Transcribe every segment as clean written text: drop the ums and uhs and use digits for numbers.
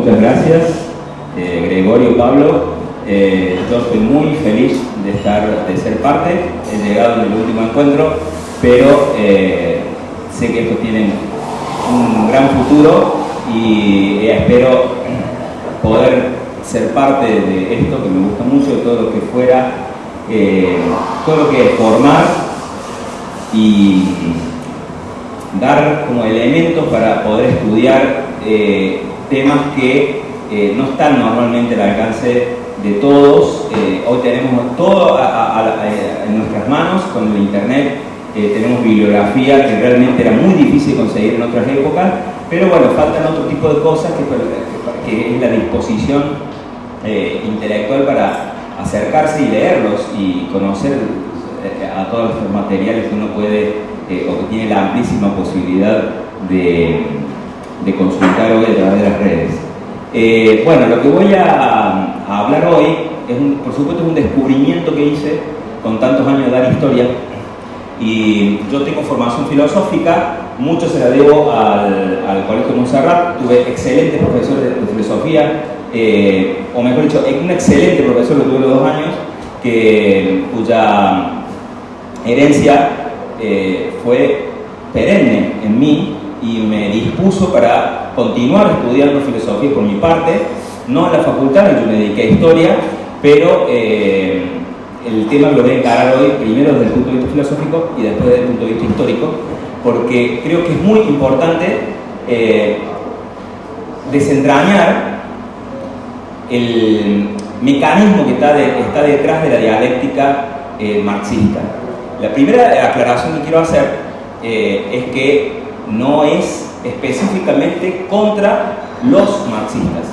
muchas gracias, Gregorio, Pablo. Yo estoy muy feliz de ser parte. He llegado en el último encuentro, pero sé que esto tiene un gran futuro y espero poder ser parte de esto que me gusta mucho, de todo lo que fuera, todo lo que es formar y dar como elementos para poder estudiar temas que no están normalmente al alcance de todos. Hoy tenemos todo en nuestras manos con el internet. Tenemos bibliografía que realmente era muy difícil conseguir en otras épocas, pero bueno, faltan otro tipo de cosas que es la disposición intelectual para acercarse y leerlos y conocer a todos los materiales que uno puede o que tiene la amplísima posibilidad de consultar hoy a través de las redes. Bueno, lo que voy a hablar hoy, por supuesto, es un descubrimiento que hice con tantos años de dar historia. Y yo tengo formación filosófica, mucho se la debo al Colegio Montserrat. Tuve excelentes profesores de filosofía, o mejor dicho, un excelente profesor que tuve los 2 años, cuya herencia fue perenne en mí y me dispuso para continuar estudiando filosofía por mi parte, no en la facultad, yo me dediqué a historia, pero el tema lo voy a encarar hoy primero desde el punto de vista filosófico y después desde el punto de vista histórico, porque creo que es muy importante desentrañar el mecanismo que está detrás de la dialéctica marxista. La primera aclaración que quiero hacer es que no es específicamente contra los marxistas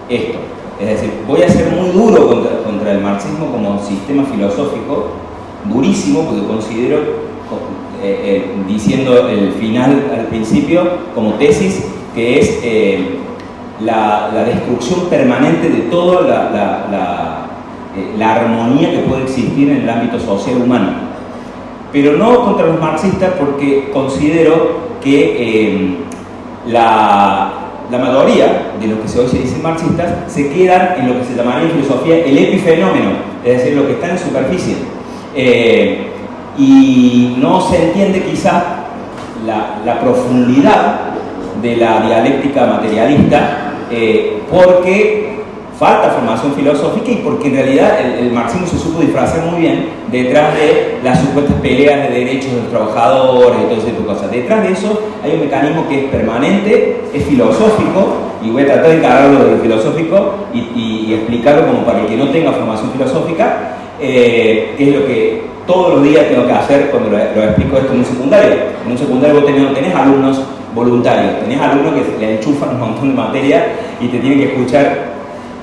esto. Es decir, voy a ser muy duro contra el marxismo como sistema filosófico, durísimo, porque considero, diciendo el final al principio, como tesis, que es la destrucción permanente de toda la armonía que puede existir en el ámbito social humano. Pero no contra los marxistas, porque considero que la mayoría de los que hoy se dicen marxistas se quedan en lo que se llamaría en filosofía el epifenómeno, es decir, lo que está en superficie. Y no se entiende quizá la profundidad de la dialéctica materialista, porque falta formación filosófica y porque en realidad el marxismo se supo disfrazar muy bien detrás de las supuestas peleas de derechos de los trabajadores y todo ese tipo de cosas. Detrás de eso hay un mecanismo que es permanente, es filosófico, y voy a tratar de encararlo de lo filosófico y explicarlo como para el que no tenga formación filosófica, que es lo que todos los días tengo que hacer cuando lo explico esto en un secundario. En un secundario vos tenés alumnos voluntarios, tenés alumnos que le enchufan un montón de materia y te tienen que escuchar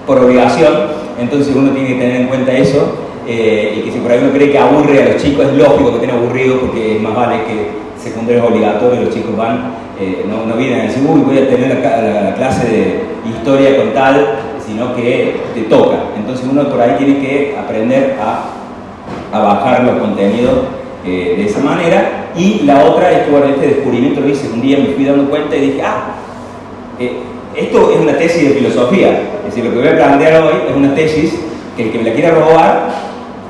por obligación, entonces uno tiene que tener en cuenta eso, y que si por ahí uno cree que aburre a los chicos, es lógico que estén aburridos, porque más vale que secundario es obligatorio, los chicos van, no vienen a decir, uy, voy a tener la clase de historia con tal, sino que te toca. Entonces uno por ahí tiene que aprender a bajar los contenidos de esa manera. Y la otra es que, bueno, este descubrimiento lo hice un día, me fui dando cuenta y dije, esto es una tesis de filosofía. Es decir, lo que voy a plantear hoy es una tesis que el que me la quiera robar,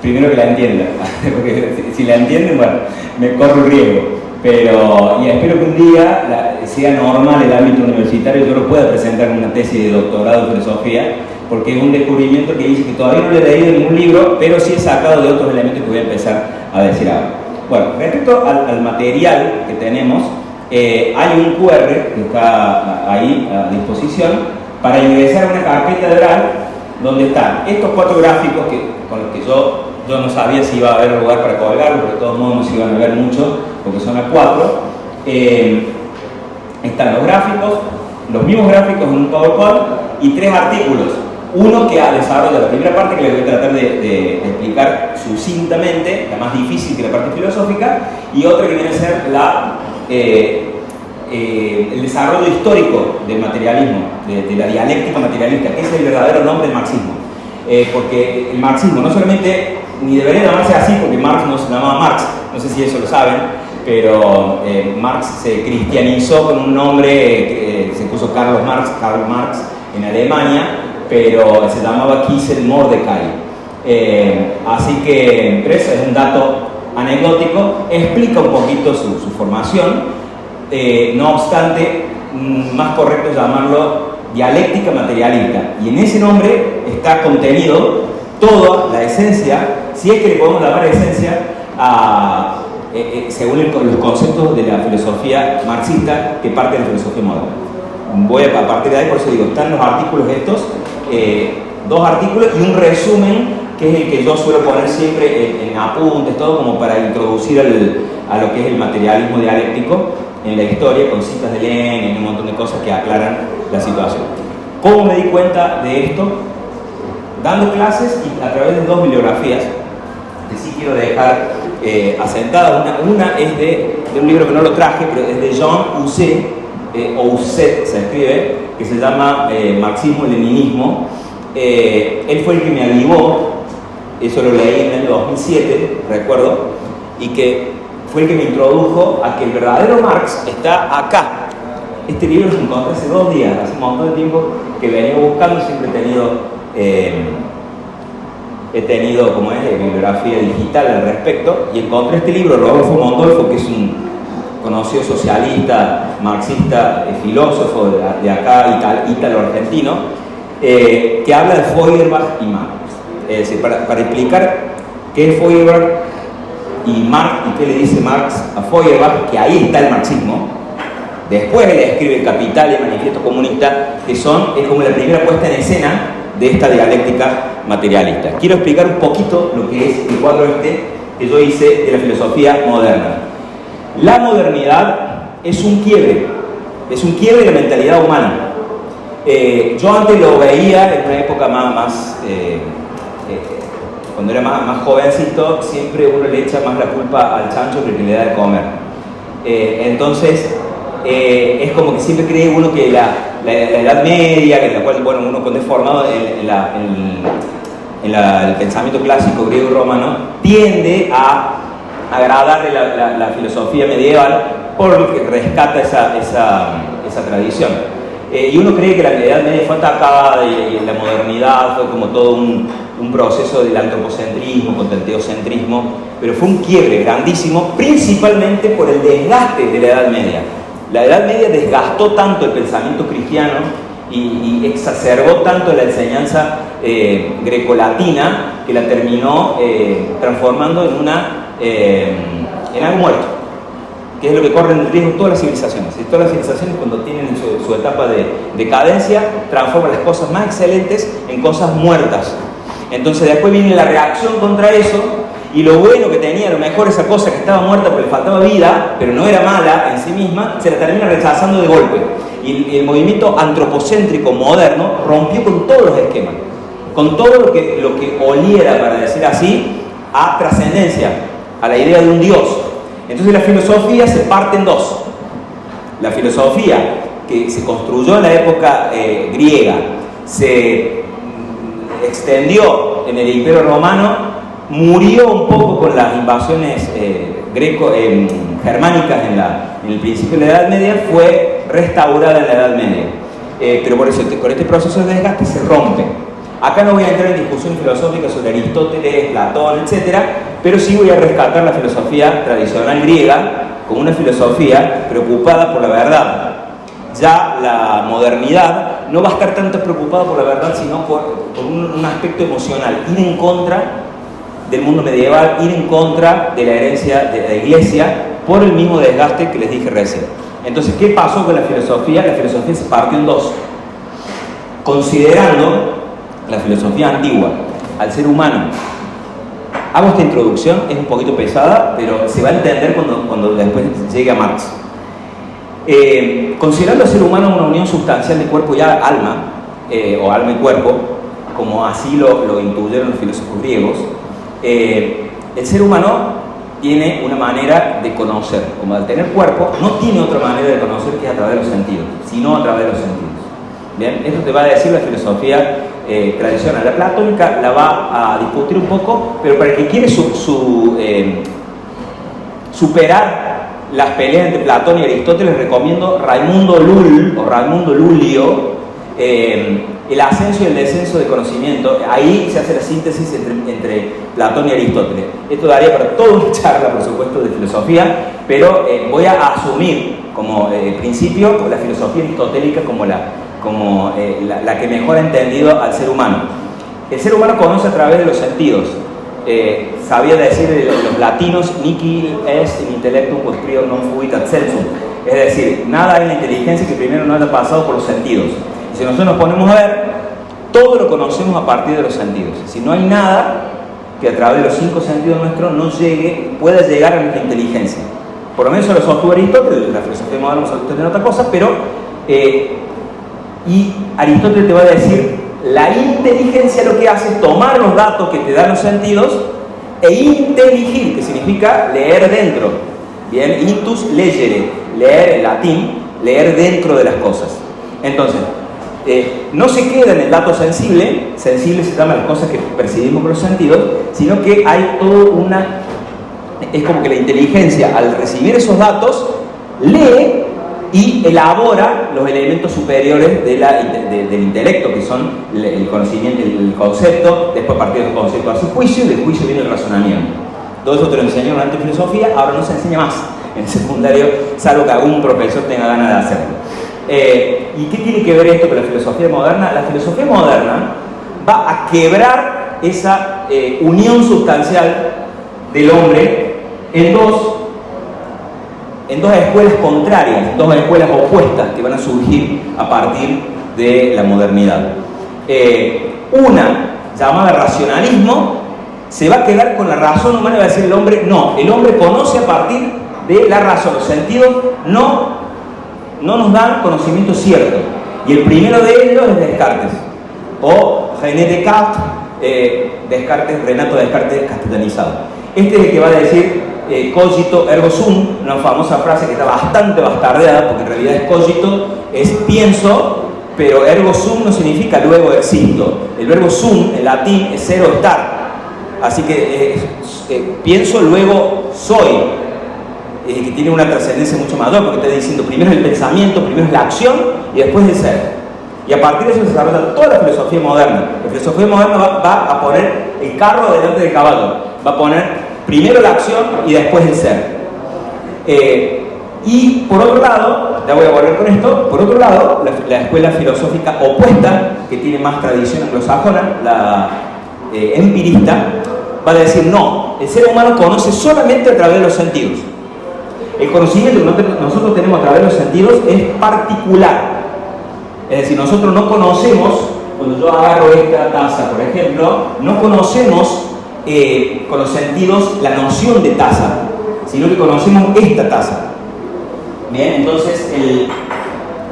primero que la entienda. Porque si la entienden, bueno, me corro el riesgo. Pero, y espero que un día sea normal el ámbito universitario, yo lo pueda presentar en una tesis de doctorado en filosofía, porque es un descubrimiento que hice que todavía no le he leído en ningún libro, pero sí he sacado de otros elementos que voy a empezar a decir ahora. Bueno, respecto al material que tenemos, hay un QR que está ahí a disposición para ingresar a una carpeta de Drive donde están estos 4 gráficos con los que yo no sabía si iba a haber lugar para colgarlos, pero de todos modos no se iban a ver mucho porque son a 4. Están los gráficos, los mismos gráficos en un PowerPoint y 3 artículos. Uno que desarrolla la primera parte, que les voy a tratar de explicar sucintamente, la más difícil que la parte filosófica, y otra que viene a ser el desarrollo histórico del materialismo, de la dialéctica materialista, que es el verdadero nombre del marxismo. Porque el marxismo no solamente, ni debería llamarse así, porque Marx no se llamaba Marx, no sé si eso lo saben, pero Marx se cristianizó con un nombre que se puso Karl Marx, en Alemania, pero se llamaba Kiesel Mordecai. Así que, pero eso es un dato anecdótico, explica un poquito su formación. No obstante, más correcto es llamarlo dialéctica materialista, y en ese nombre está contenido toda la esencia, si es que le podemos llamar esencia, según los conceptos de la filosofía marxista que parte de la filosofía moderna. Voy a partir de ahí, por eso digo, están los artículos estos, 2 artículos y un resumen, que es el que yo suelo poner siempre en apuntes, todo como para introducir a lo que es el materialismo dialéctico en la historia, con citas de Lenin y un montón de cosas que aclaran la situación. ¿Cómo me di cuenta de esto? Dando clases y a través de 2 bibliografías que sí quiero dejar asentadas. Una es de un libro que no lo traje, pero es de Jean Housset, o Housset se escribe, que se llama Marxismo y Leninismo. Él fue el que me avivó, eso lo leí en el año 2007, recuerdo, y que fue el que me introdujo a que el verdadero Marx está acá. Este libro lo encontré hace 2 días, hace un montón de tiempo que venía buscando, siempre he tenido como es bibliografía digital al respecto, y encontré este libro de Rodolfo Mondolfo, que es un conocido socialista, marxista, filósofo de acá, ítalo-argentino, que habla de Feuerbach y Marx. Es decir, para explicar qué es Feuerbach y Marx y qué le dice Marx a Feuerbach, que ahí está el marxismo. Después él escribe El Capital y el Manifiesto Comunista, que es como la primera puesta en escena de esta dialéctica materialista. Quiero explicar un poquito lo que es el cuadro que yo hice de la filosofía moderna. La modernidad es un quiebre de la mentalidad humana. Yo antes lo veía en una época cuando era más jovencito, siempre uno le echa más la culpa al chancho que le da de comer. Entonces, es como que siempre cree uno que la Edad Media, en la cual uno cuando es formado en el pensamiento clásico griego y romano, tiende a agradarle la filosofía medieval porque rescata esa tradición. Y uno cree que la Edad Media fue atacada y la modernidad fue como todo un proceso del antropocentrismo contra el teocentrismo, pero fue un quiebre grandísimo, principalmente por el desgaste de la Edad Media. La Edad Media desgastó tanto el pensamiento cristiano y exacerbó tanto la enseñanza grecolatina que la terminó transformando en algo muerto, que es lo que corren el riesgo todas las civilizaciones. Y todas las civilizaciones, cuando tienen su etapa de decadencia, transforman las cosas más excelentes en cosas muertas. Entonces después viene la reacción contra eso, y lo bueno que tenía, a lo mejor esa cosa que estaba muerta porque le faltaba vida, pero no era mala en sí misma, se la termina rechazando de golpe. Y el movimiento antropocéntrico moderno rompió con todos los esquemas, con todo lo que oliera, para decir así, a trascendencia, a la idea de un Dios. Entonces la filosofía se parte en 2. La filosofía que se construyó en la época griega, se extendió en el Imperio Romano, murió un poco con las invasiones germánicas en el principio de la Edad Media, fue restaurada en la Edad Media. Pero por eso, con este proceso de desgaste se rompe. Acá no voy a entrar en discusión filosófica sobre Aristóteles, Platón, etc., pero sí voy a rescatar la filosofía tradicional griega como una filosofía preocupada por la verdad. Ya la modernidad no va a estar tanto preocupada por la verdad, sino por un aspecto emocional, ir en contra del mundo medieval, ir en contra de la herencia de la Iglesia por el mismo desgaste que les dije recién. Entonces, ¿qué pasó con la filosofía? La filosofía se partió en 2. Considerando la filosofía antigua al ser humano. Hago esta introducción, es un poquito pesada, pero se va a entender cuando después llegue a Marx. Considerando al ser humano una unión sustancial de cuerpo y alma, o alma y cuerpo, como así lo intuyeron los filósofos griegos, el ser humano tiene una manera de conocer. Como al tener cuerpo, no tiene otra manera de conocer que a través de los sentidos, sino a través de los sentidos. Bien, esto te va a decir la filosofía tradicional. La platónica la va a discutir un poco, pero para el que quiere superar las peleas entre Platón y Aristóteles, recomiendo Raimundo Lull o Raimundo Lullio, el ascenso y el descenso de conocimiento. Ahí se hace la síntesis entre Platón y Aristóteles. Esto daría para toda una charla, por supuesto, de filosofía, pero voy a asumir como principio la filosofía aristotélica como la que mejor ha entendido al ser humano. El ser humano conoce a través de los sentidos. Sabía decir los latinos, nihil est in intellectum quod prior non fuit ad sensum. Es decir, nada hay en la inteligencia que primero no haya pasado por los sentidos. Y si nosotros nos ponemos a ver, todo lo conocemos a partir de los sentidos. Si no hay nada que a través de los 5 sentidos nuestros no pueda llegar a nuestra inteligencia. Por lo menos eso lo sostuvo Aristóteles, la filosofía moderna nos sostiene otra cosa, pero y Aristóteles te va a decir, la inteligencia lo que hace es tomar los datos que te dan los sentidos e inteligir, que significa leer dentro. Bien, intus legere, leer en latín, leer dentro de las cosas. Entonces, no se queda en el dato sensible se llaman las cosas que percibimos con los sentidos, sino que hay toda es como que la inteligencia, al recibir esos datos, lee y elabora los elementos superiores del intelecto, que son el conocimiento, el concepto. Después, a partir del concepto hace juicio, y del juicio viene el razonamiento. Todo eso te lo enseñaron antes en filosofía, ahora no se enseña más en el secundario, salvo que algún profesor tenga ganas de hacerlo. ¿Y qué tiene que ver esto con la filosofía moderna? La filosofía moderna va a quebrar esa unión sustancial del hombre en dos escuelas contrarias, dos escuelas opuestas que van a surgir a partir de la modernidad. Una, llamada racionalismo, se va a quedar con la razón humana y va a decir el hombre conoce a partir de la razón. Los sentidos no nos dan conocimiento cierto. Y el primero de ellos es Descartes, o René Descartes, Renato Descartes castellanizado. Este es el que va a decir cogito ergo sum, una famosa frase que está bastante bastardeada, porque en realidad es cogito, es pienso, pero ergo sum no significa luego existo. El verbo sum en latín es ser o estar. Así que pienso, luego soy, que tiene una trascendencia mucho mayor, porque está diciendo primero es el pensamiento, primero es la acción y después el ser. Y a partir de eso se desarrolla toda la filosofía moderna. La filosofía moderna va a poner el carro delante del caballo, va a poner primero la acción y después el ser. Y por otro lado, ya voy a volver con esto, por otro lado, la escuela filosófica opuesta, que tiene más tradición anglosajona, la empirista, va a decir no, el ser humano conoce solamente a través de los sentidos. El conocimiento que nosotros tenemos a través de los sentidos es particular. Es decir, nosotros no conocemos, cuando yo agarro esta taza, por ejemplo, no conocemos con los sentidos la noción de taza, sino que conocemos esta taza. Bien, entonces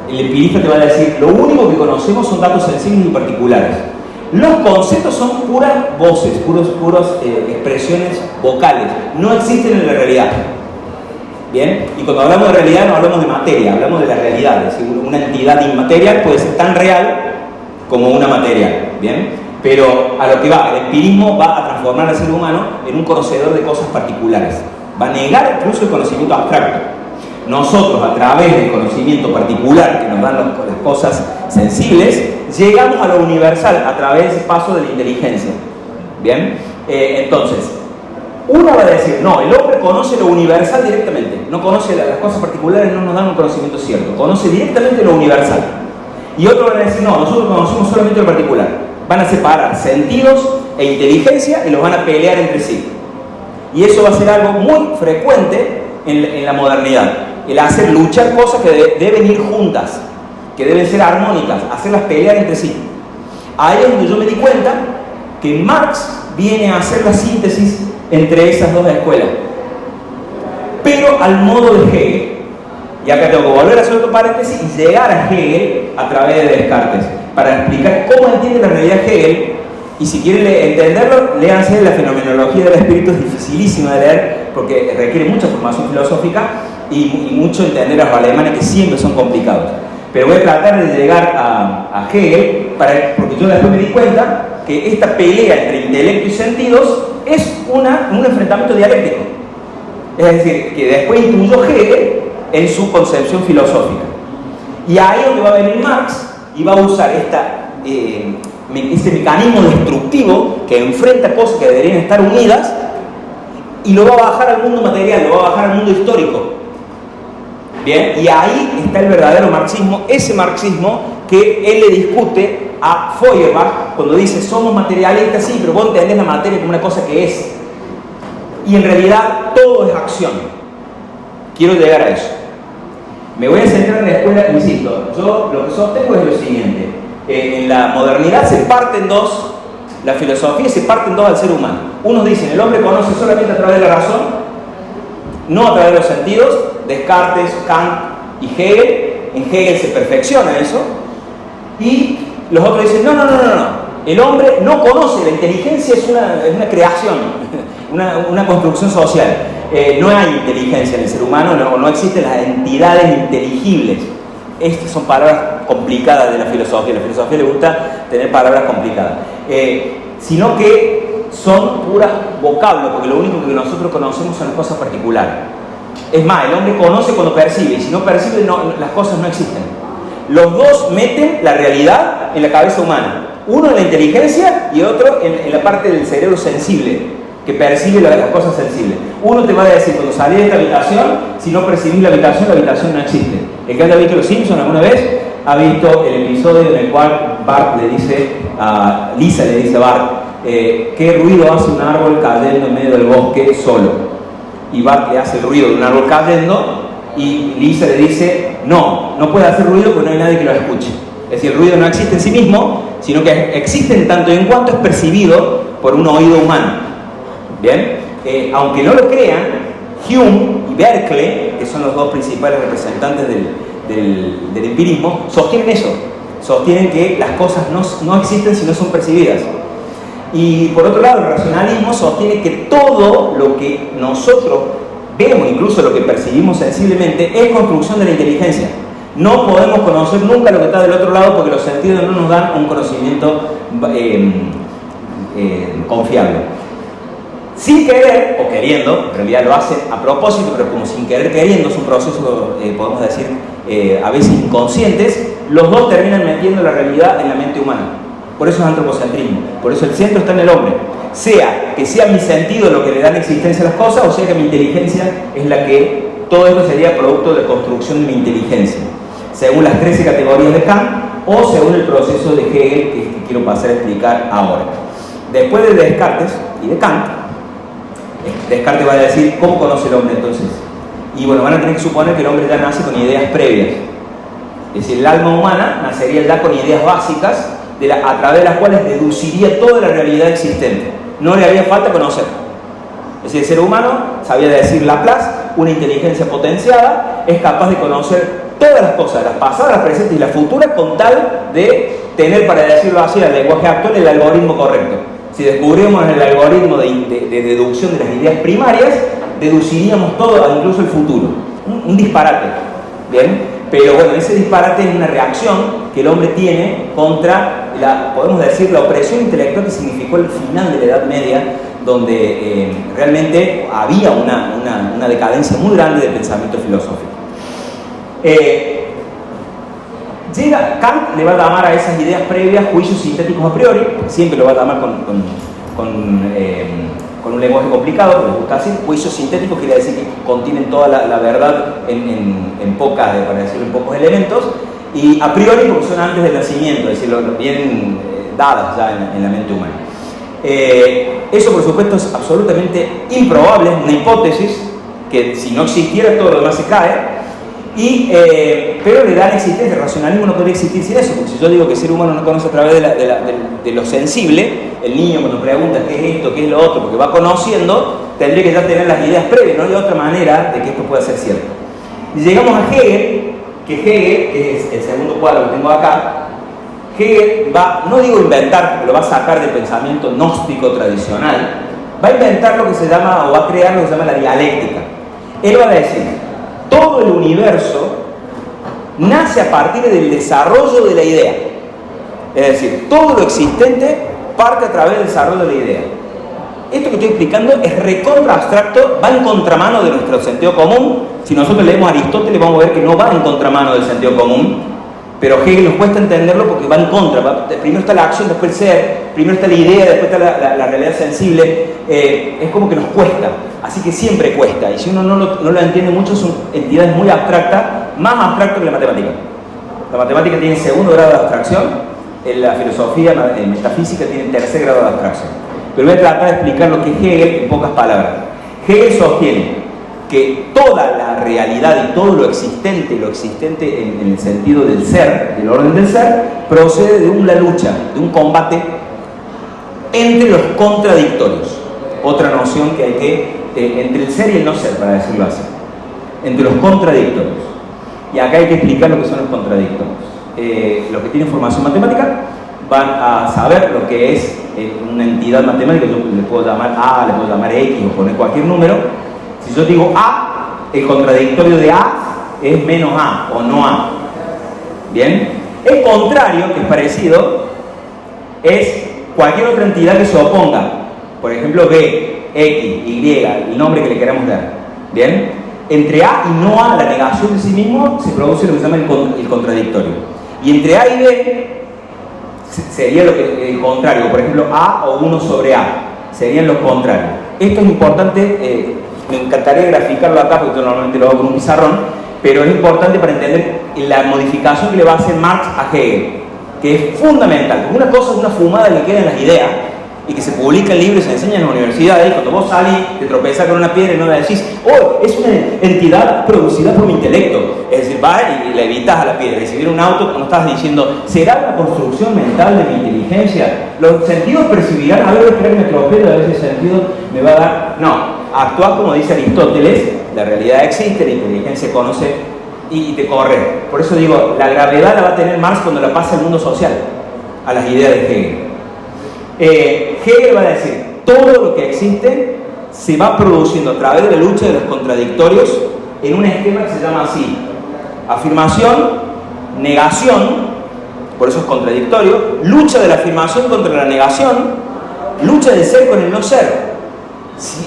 el empirista te va a decir, lo único que conocemos son datos sensibles y particulares. Los conceptos son puras voces, puras expresiones vocales, no existen en la realidad. Bien, y cuando hablamos de realidad no hablamos de materia, hablamos de la realidad. Es decir, una entidad inmaterial puede ser tan real como una materia. Bien, pero a lo que va, el empirismo va a transformar al ser humano en un conocedor de cosas particulares. Va a negar incluso el conocimiento abstracto. Nosotros, a través del conocimiento particular que nos dan las cosas sensibles, llegamos a lo universal a través del paso de la inteligencia. Bien, entonces, uno va a decir, no, el hombre conoce lo universal directamente, no conoce las cosas particulares, no nos dan un conocimiento cierto, conoce directamente lo universal. Y otro va a decir, no, nosotros conocemos solamente lo particular. Van a separar sentidos e inteligencia y los van a pelear entre sí. Y eso va a ser algo muy frecuente en la modernidad. El hacer luchar cosas que deben ir juntas, que deben ser armónicas, hacerlas pelear entre sí. Ahí es donde yo me di cuenta que Marx viene a hacer la síntesis entre esas dos escuelas, pero al modo de Hegel. Y acá tengo que volver a hacer otro paréntesis y llegar a Hegel a través de Descartes, para explicar cómo entiende la realidad Hegel. Y si quieren entenderlo, léanse la fenomenología del espíritu, es dificilísimo de leer porque requiere mucha formación filosófica y mucho entender a los alemanes, que siempre son complicados. Pero voy a tratar de llegar a Hegel, porque yo después me di cuenta que esta pelea entre intelecto y sentidos es un enfrentamiento dialéctico. Es decir, que después incluyó Hegel en su concepción filosófica. Y ahí es donde va a venir Marx y va a usar este mecanismo destructivo que enfrenta cosas que deberían estar unidas y lo va a bajar al mundo material, lo va a bajar al mundo histórico. Bien, y ahí está el verdadero marxismo, ese marxismo que él le discute a Feuerbach cuando dice somos materialistas, sí, pero vos entendés la materia como una cosa que es. Y en realidad todo es acción. Quiero llegar a eso. Me voy a centrar en la escuela, insisto, yo lo que sostengo es lo siguiente. En la modernidad se parte en dos, la filosofía se parte en dos al ser humano. Unos dicen el hombre conoce solamente a través de la razón, no a través de los sentidos. Descartes, Kant y Hegel. En Hegel se perfecciona eso. Y los otros dicen no. El hombre no conoce, la inteligencia es una creación, una construcción social. No hay inteligencia en el ser humano, no existen las entidades inteligibles. Estas son palabras complicadas de la filosofía. A la filosofía le gusta tener palabras complicadas. Sino que son puras vocablos, porque lo único que nosotros conocemos son las cosas particulares. Es más, el hombre conoce cuando percibe, y si no percibe, las cosas no existen. Los dos meten la realidad en la cabeza humana. Uno en la inteligencia y otro en la parte del cerebro sensible, que percibe las cosas sensibles. Uno te va a decir, cuando salís de esta habitación, si no percibís la habitación no existe. El que haya visto Los Simpsons alguna vez, ha visto el episodio en el cual Lisa le dice a Bart, ¿qué ruido hace un árbol cayendo en medio del bosque solo? Y Bart le hace el ruido de un árbol cayendo y Lisa le dice, no puede hacer ruido porque no hay nadie que lo escuche. Es decir, el ruido no existe en sí mismo, sino que existe en tanto y en cuanto es percibido por un oído humano. ¿Bien? Aunque no lo crean, Hume y Berkeley, que son los dos principales representantes del empirismo, sostienen eso. Sostienen que las cosas no existen si no son percibidas. Y por otro lado, el racionalismo sostiene que todo lo que nosotros vemos, incluso lo que percibimos sensiblemente, es construcción de la inteligencia. No podemos conocer nunca lo que está del otro lado porque los sentidos no nos dan un conocimiento confiable. Sin querer, o queriendo, en realidad lo hace a propósito, pero como sin querer queriendo, es un proceso, podemos decir, a veces inconscientes, los dos terminan metiendo la realidad en la mente humana. Por eso es antropocentrismo, por eso el centro está en el hombre. Sea que sea mi sentido lo que le dan existencia a las cosas, o sea que mi inteligencia es la que, todo esto sería producto de construcción de mi inteligencia, según las 13 categorías de Kant, o según el proceso de Hegel que quiero pasar a explicar ahora. Después de Descartes y de Kant, Descartes va a decir, ¿cómo conoce el hombre entonces? Y bueno, van a tener que suponer que el hombre ya nace con ideas previas. Es decir, el alma humana nacería ya con ideas básicas a través de las cuales deduciría toda la realidad existente. No le haría falta conocer. Es decir, el ser humano, sabía decir Laplace, una inteligencia potenciada, es capaz de conocer todas las cosas, las pasadas, las presentes y las futuras, con tal de tener, para decirlo así, al lenguaje actual, el algoritmo correcto. Si descubrimos el algoritmo de deducción de las ideas primarias, deduciríamos todo, incluso el futuro. Un disparate. ¿Bien? Pero bueno, ese disparate es una reacción que el hombre tiene contra podemos decir, la opresión intelectual que significó el final de la Edad Media, donde realmente había una decadencia muy grande del pensamiento filosófico. Kant le va a llamar a esas ideas previas juicios sintéticos a priori, siempre lo va a llamar con un lenguaje complicado, pero me gusta decir, juicios sintéticos quiere decir que contienen toda la verdad en pocos elementos, y a priori porque son antes del nacimiento, es decir, vienen dadas ya en la mente humana. Eso por supuesto es absolutamente improbable, una hipótesis que si no existiera todo lo demás se cae, pero le dan existencia. El racionalismo no podría existir sin eso, porque si yo digo que el ser humano no conoce a través de lo sensible, el niño cuando pregunta qué es esto, qué es lo otro, porque va conociendo, tendría que ya tener las ideas previas, no hay otra manera de que esto pueda ser cierto. Y llegamos a Hegel, que es el segundo cuadro que tengo acá. Hegel va, no digo inventar, porque lo va a sacar del pensamiento gnóstico tradicional, va a inventar lo que se llama, o va a crear lo que se llama la dialéctica. Él va a decir, todo el universo nace a partir del desarrollo de la idea. Es decir, todo lo existente parte a través del desarrollo de la idea. Esto que estoy explicando es recontra abstracto, va en contramano de nuestro sentido común. Si nosotros leemos a Aristóteles vamos a ver que no va en contramano del sentido común. Pero Hegel nos cuesta entenderlo porque va en contra. Primero está la acción, después el ser, primero está la idea, después está la realidad sensible. Es como que nos cuesta, así que siempre cuesta. Y si uno no lo entiende mucho, son entidades muy abstractas, más abstractas que la matemática. La matemática tiene segundo grado de abstracción, en la filosofía, en metafísica, tiene tercer grado de abstracción. Pero voy a tratar de explicar lo que es Hegel en pocas palabras. Hegel sostiene que toda la realidad y todo lo existente en el sentido del ser, del orden del ser, procede de una lucha, de un combate entre los contradictorios. Otra noción que hay que, entre el ser y el no ser, para decirlo así, entre los contradictorios. Y acá hay que explicar lo que son los contradictorios. Los que tienen formación matemática van a saber lo que es una entidad matemática. Yo le puedo llamar A, le puedo llamar X o poner cualquier número. Si yo digo A, el contradictorio de A es menos A o no A. ¿Bien? El contrario, que es parecido, es cualquier otra entidad que se oponga. Por ejemplo, B, X, Y, el nombre que le queramos dar. ¿Bien? Entre A y no A, la negación de sí mismo, se produce lo que se llama el contradictorio. Y entre A y B sería el contrario. Por ejemplo, A o 1 sobre A serían los contrarios. Esto es importante. Me encantaría graficarlo acá porque yo normalmente lo hago con un pizarrón, pero es importante para entender la modificación que le va a hacer Marx a Hegel, que es fundamental. Porque una cosa es una fumada que queda en las ideas y que se publica en libros y se enseña en las universidades, y cuando vos salís, te tropezás con una piedra y no le decís, oh, es una entidad producida por mi intelecto. Es decir, vas y le evitas a la piedra. Y si viene un auto, no estás diciendo, ¿será la construcción mental de mi inteligencia? Los sentidos percibirán, a ver, espera que me tropeo, a ver si el sentido me va a dar. No. Actúas como dice Aristóteles, la realidad existe, la inteligencia conoce y te corre. Por eso digo, la gravedad la va a tener Marx cuando la pasa al mundo social, a las ideas de Hegel. Hegel va a decir, todo lo que existe se va produciendo a través de la lucha de los contradictorios en un esquema que se llama así: afirmación, negación, por eso es contradictorio, lucha de la afirmación contra la negación, lucha del ser con el no ser.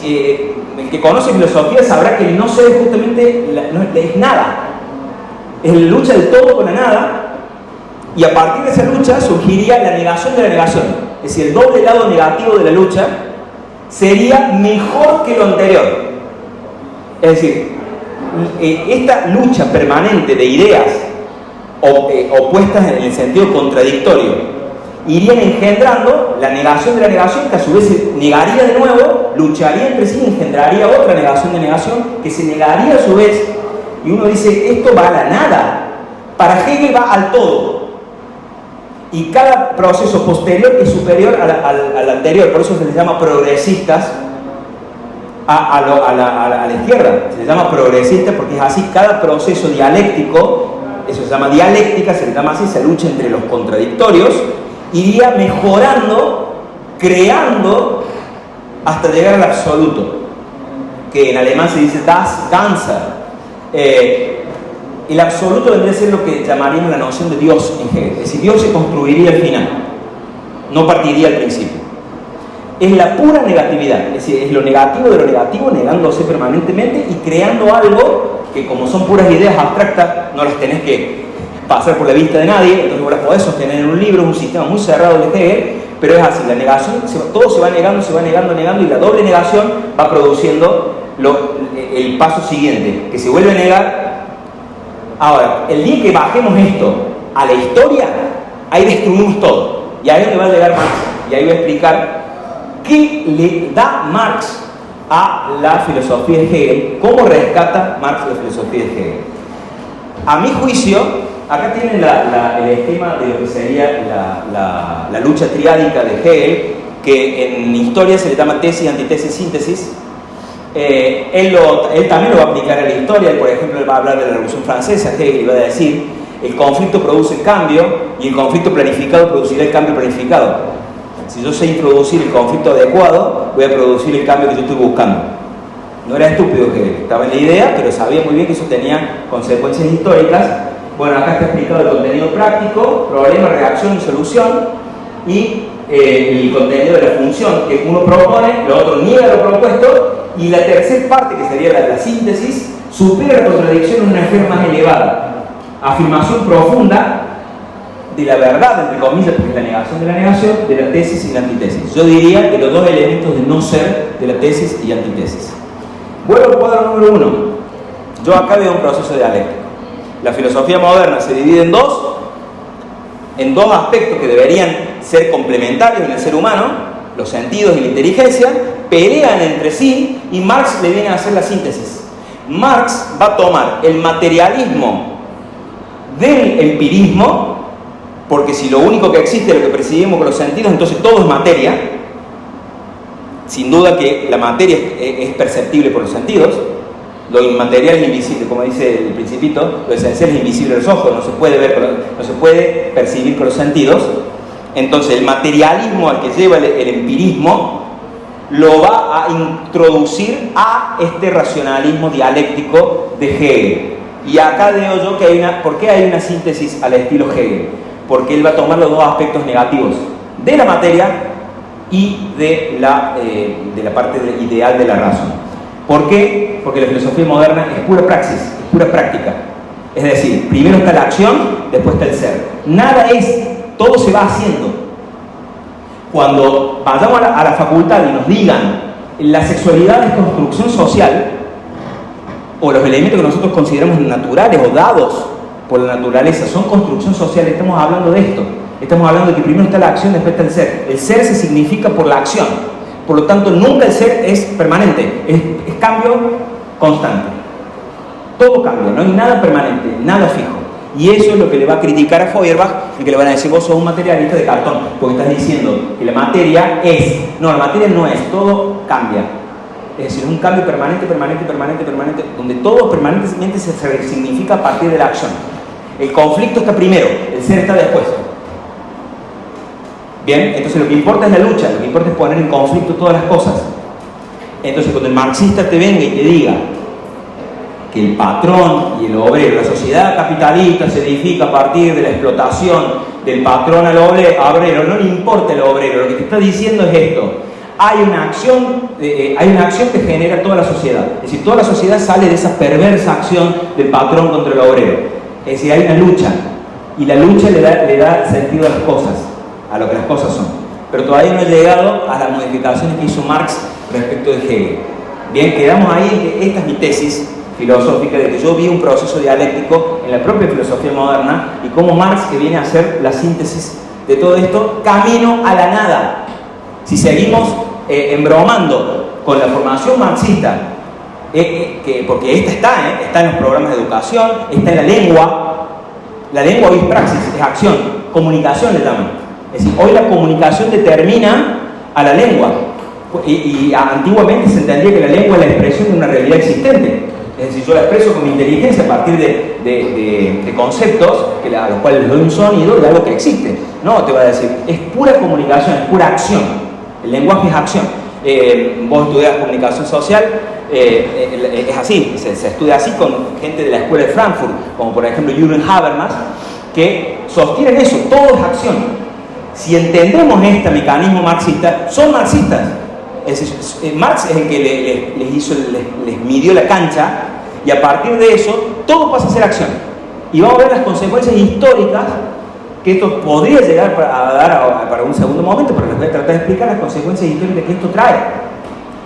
El que conoce filosofía sabrá que el no ser justamente no es nada, es la lucha del todo con la nada, y a partir de esa lucha surgiría la negación de la negación. Es decir, el doble lado negativo de la lucha sería mejor que lo anterior. Es decir, esta lucha permanente de ideas opuestas en el sentido contradictorio irían engendrando la negación de la negación, que a su vez se negaría de nuevo, lucharía entre sí, engendraría otra negación de negación, que se negaría a su vez, y uno dice, esto va a la nada. Para Hegel va al todo, y cada proceso posterior es superior al anterior, por eso se les llama progresistas a la izquierda, se les llama progresistas porque es así. Cada proceso dialéctico, eso se llama dialéctica, se les llama así, se lucha entre los contradictorios, iría mejorando, creando, hasta llegar al absoluto, que en alemán se dice das Ganze. El absoluto vendría a ser lo que llamaríamos la noción de Dios en Hegel. Es decir, Dios se construiría al final, no partiría al principio. Es la pura negatividad, es decir, es lo negativo de lo negativo, negándose permanentemente y creando algo que, como son puras ideas abstractas, no las tenés que pasar por la vista de nadie, entonces vos las podés sostener en un libro, en un sistema muy cerrado de Hegel, pero es así, la negación, todo se va negando, y la doble negación va produciendo el paso siguiente, que se vuelve a negar. Ahora, el día que bajemos esto a la historia, ahí destruimos todo, y ahí es donde va a llegar Marx, y ahí voy a explicar qué le da Marx a la filosofía de Hegel, cómo rescata Marx la filosofía de Hegel. A mi juicio, acá tienen el esquema de lo que sería la lucha triádica de Hegel, que en historia se le llama tesis, antitesis, síntesis. Él también lo va a aplicar a la historia. Por ejemplo, él va a hablar de la Revolución Francesa. Hegel va a decir, el conflicto produce el cambio y el conflicto planificado producirá el cambio planificado. Si yo sé introducir el conflicto adecuado, voy a producir el cambio que yo estoy buscando. No era estúpido Hegel, estaba en la idea, pero sabía muy bien que eso tenía consecuencias históricas. Bueno, acá está explicado el contenido práctico, problema, reacción y solución, y el contenido de la función que uno propone, lo otro niega lo propuesto, y la tercera parte, que sería la síntesis, supera la contradicción en una esfera más elevada. Afirmación profunda, de la verdad, entre comillas, porque es la negación de la negación, de la tesis y la antítesis. Yo diría de los dos elementos de no ser de la tesis y antítesis. Vuelvo al cuadro número 1. Yo acá veo un proceso dialéctico. La filosofía moderna se divide en dos aspectos que deberían ser complementarios en el ser humano, los sentidos y la inteligencia, pelean entre sí y Marx le viene a hacer la síntesis. Marx va a tomar el materialismo del empirismo, porque si lo único que existe es lo que percibimos con los sentidos, entonces todo es materia. Sin duda que la materia es perceptible por los sentidos. Lo inmaterial es invisible, como dice el Principito, lo esencial es invisible a los ojos, no se puede ver, no se puede percibir con los sentidos. Entonces el materialismo al que lleva el empirismo lo va a introducir a este racionalismo dialéctico de Hegel. Y acá veo yo que ¿por qué hay una síntesis al estilo Hegel? Porque él va a tomar los dos aspectos negativos de la materia y de la parte ideal de la razón. ¿Por qué? Porque la filosofía moderna es pura praxis, es pura práctica. Es decir, primero está la acción, después está el ser. Nada es, todo se va haciendo. Cuando vayamos a la facultad y nos digan la sexualidad es construcción social, o los elementos que nosotros consideramos naturales o dados por la naturaleza son construcción social, estamos hablando de esto. Estamos hablando de que primero está la acción, después está el ser. El ser se significa por la acción. Por lo tanto, nunca el ser es permanente, es cambio constante. Todo cambia, no hay nada permanente, nada fijo. Y eso es lo que le va a criticar a Feuerbach y que le van a decir, vos sos un materialista de cartón, porque estás diciendo que la materia es. No, la materia no es, todo cambia. Es decir, es un cambio permanente, donde todo permanentemente se significa a partir de la acción. El conflicto está primero, el ser está después. Bien, entonces lo que importa es la lucha, lo que importa es poner en conflicto todas las cosas. Entonces cuando el marxista te venga y te diga que el patrón y el obrero, la sociedad capitalista se edifica a partir de la explotación del patrón al obrero, no le importa el obrero, lo que te está diciendo es esto: hay una acción que genera toda la sociedad, es decir, toda la sociedad sale de esa perversa acción del patrón contra el obrero, es decir, hay una lucha, y la lucha le da sentido a las cosas, a lo que las cosas son. Pero todavía no he llegado a las modificaciones que hizo Marx respecto de Hegel. Bien, quedamos ahí en que esta es mi tesis filosófica, de que yo vi un proceso dialéctico en la propia filosofía moderna y cómo Marx, que viene a hacer la síntesis de todo esto, camino a la nada. Si seguimos embromando con la formación marxista, porque esta está en los programas de educación, está en la lengua es praxis, es acción, comunicación le llaman. Es decir, hoy la comunicación determina a la lengua y antiguamente se entendía que la lengua es la expresión de una realidad existente. Es decir, yo la expreso con mi inteligencia a partir de conceptos a los cuales les doy un sonido de algo que existe. No, te va a decir, es pura comunicación, es pura acción. El lenguaje es acción. Vos estudias comunicación social, es así, se estudia así con gente de la escuela de Frankfurt, como por ejemplo Jürgen Habermas, que sostienen eso, todo es acción. Si entendemos este mecanismo marxista, son marxistas. Es decir, Marx es el que les midió la cancha, y a partir de eso todo pasa a ser acción. Y vamos a ver las consecuencias históricas que esto podría llegar a dar para un segundo momento, pero les voy a tratar de explicar las consecuencias históricas que esto trae.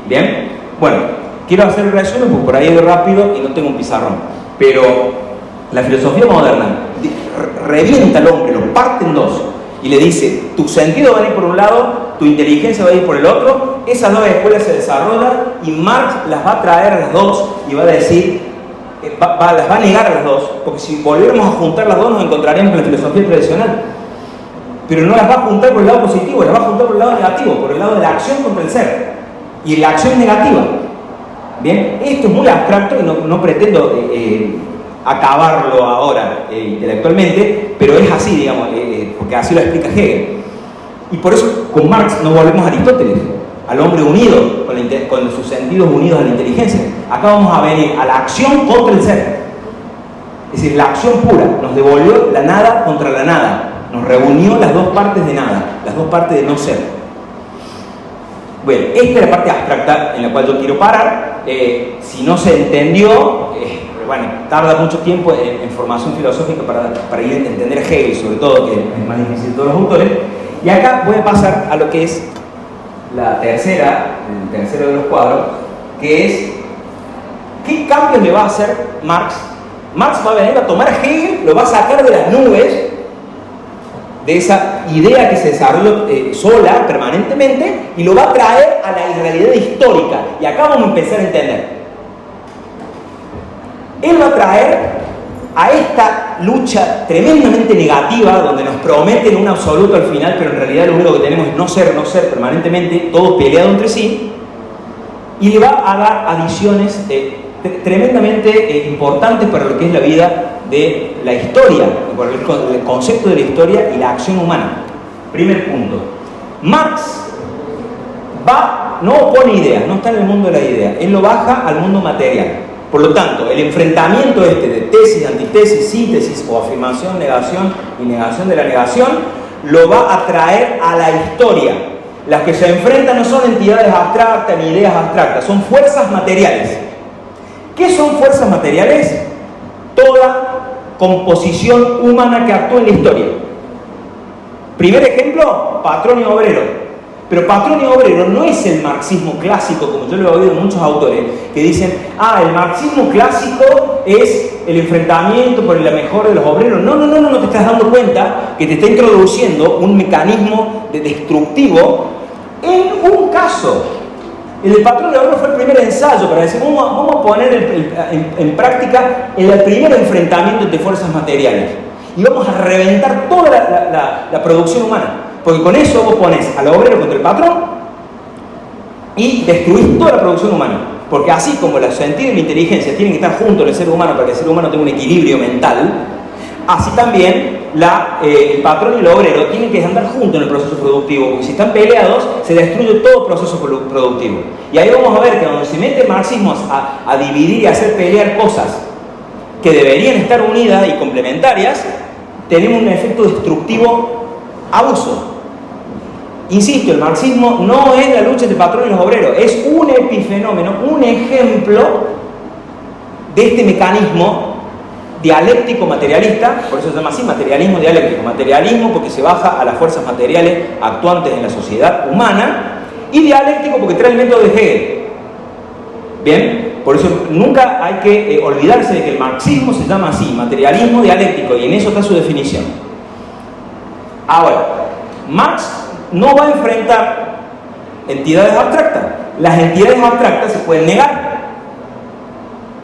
Bien, bueno, quiero hacer el resumen porque por ahí voy rápido y no tengo un pizarrón. Pero la filosofía moderna revienta al hombre, lo parte en dos y le dice: tu sentido va a ir por un lado, tu inteligencia va a ir por el otro. Esas dos escuelas se desarrollan y Marx las va a traer a las dos y va a decir, las va a negar a las dos, porque si volviéramos a juntar las dos nos encontraríamos con la filosofía tradicional, pero no las va a juntar por el lado positivo, las va a juntar por el lado negativo, por el lado de la acción contra el ser, y la acción negativa. Bien, esto es muy abstracto y no pretendo acabarlo ahora intelectualmente, pero es así, digamos, porque así lo explica Hegel. Y por eso con Marx no volvemos a Aristóteles, al hombre unido, con sus sentidos unidos a la inteligencia. Acá vamos a venir a la acción contra el ser. Es decir, la acción pura nos devolvió la nada contra la nada. Nos reunió las dos partes de nada, las dos partes de no ser. Bueno, esta es la parte abstracta en la cual yo quiero parar. Si no se entendió, bueno, tarda mucho tiempo en formación filosófica para ir a entender Hegel, sobre todo, que es más difícil de todos los autores. Y acá voy a pasar a lo que es el tercero de los cuadros, que es ¿qué cambios le va a hacer Marx? Marx va a venir a tomar a Hegel, lo va a sacar de las nubes, de esa idea que se desarrolló sola, permanentemente, y lo va a traer a la realidad histórica. Y acá vamos a empezar a entender. Él va a traer a esta lucha tremendamente negativa, donde nos prometen un absoluto al final, pero en realidad lo único que tenemos es no ser permanentemente, todos peleados entre sí, y le va a dar adiciones tremendamente importantes para lo que es la vida de la historia, por el concepto de la historia y la acción humana. Primer punto. Marx no opone ideas, no está en el mundo de la idea, él lo baja al mundo material. Por lo tanto, el enfrentamiento de tesis, antitesis, síntesis o afirmación, negación y negación de la negación, lo va a traer a la historia. Las que se enfrentan no son entidades abstractas ni ideas abstractas, son fuerzas materiales. ¿Qué son fuerzas materiales? Toda composición humana que actúa en la historia. Primer ejemplo, patrón y obrero. Pero patrón y obrero no es el marxismo clásico, como yo lo he oído en muchos autores, que dicen, el marxismo clásico es el enfrentamiento por la mejora de los obreros. No te estás dando cuenta que te está introduciendo un mecanismo destructivo en un caso. El del patrón y obrero fue el primer ensayo para decir, vamos a poner en práctica el primer enfrentamiento entre fuerzas materiales y vamos a reventar toda la producción humana. Porque con eso vos pones al obrero contra el patrón y destruís toda la producción humana. Porque así como los sentidos y la inteligencia tienen que estar juntos en el ser humano para que el ser humano tenga un equilibrio mental, así también el patrón y el obrero tienen que andar juntos en el proceso productivo. Porque si están peleados, se destruye todo el proceso productivo. Y ahí vamos a ver que donde se mete el marxismo a dividir y hacer pelear cosas que deberían estar unidas y complementarias, tenemos un efecto destructivo abuso. Insisto, el marxismo no es la lucha entre patrón y los obreros, es un epifenómeno, un ejemplo de este mecanismo dialéctico materialista, por eso se llama así, materialismo dialéctico. Materialismo porque se baja a las fuerzas materiales actuantes en la sociedad humana, y dialéctico porque trae el método de Hegel. Bien, por eso nunca hay que olvidarse de que el marxismo se llama así, materialismo dialéctico, y en eso está su definición. Ahora, Marx no va a enfrentar entidades abstractas. Las entidades abstractas se pueden negar.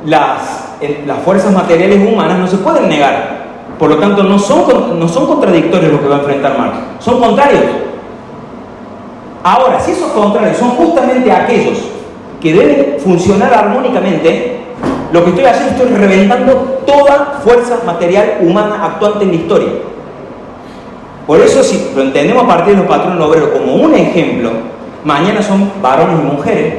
Las fuerzas materiales humanas no se pueden negar. Por lo tanto, no son contradictorios lo que va a enfrentar Marx. Son contrarios. Ahora, si esos contrarios son justamente aquellos que deben funcionar armónicamente, lo que estoy haciendo, estoy reventando toda fuerza material humana actuante en la historia. Por eso, si lo entendemos a partir de los patrones obreros como un ejemplo, mañana son varones y mujeres,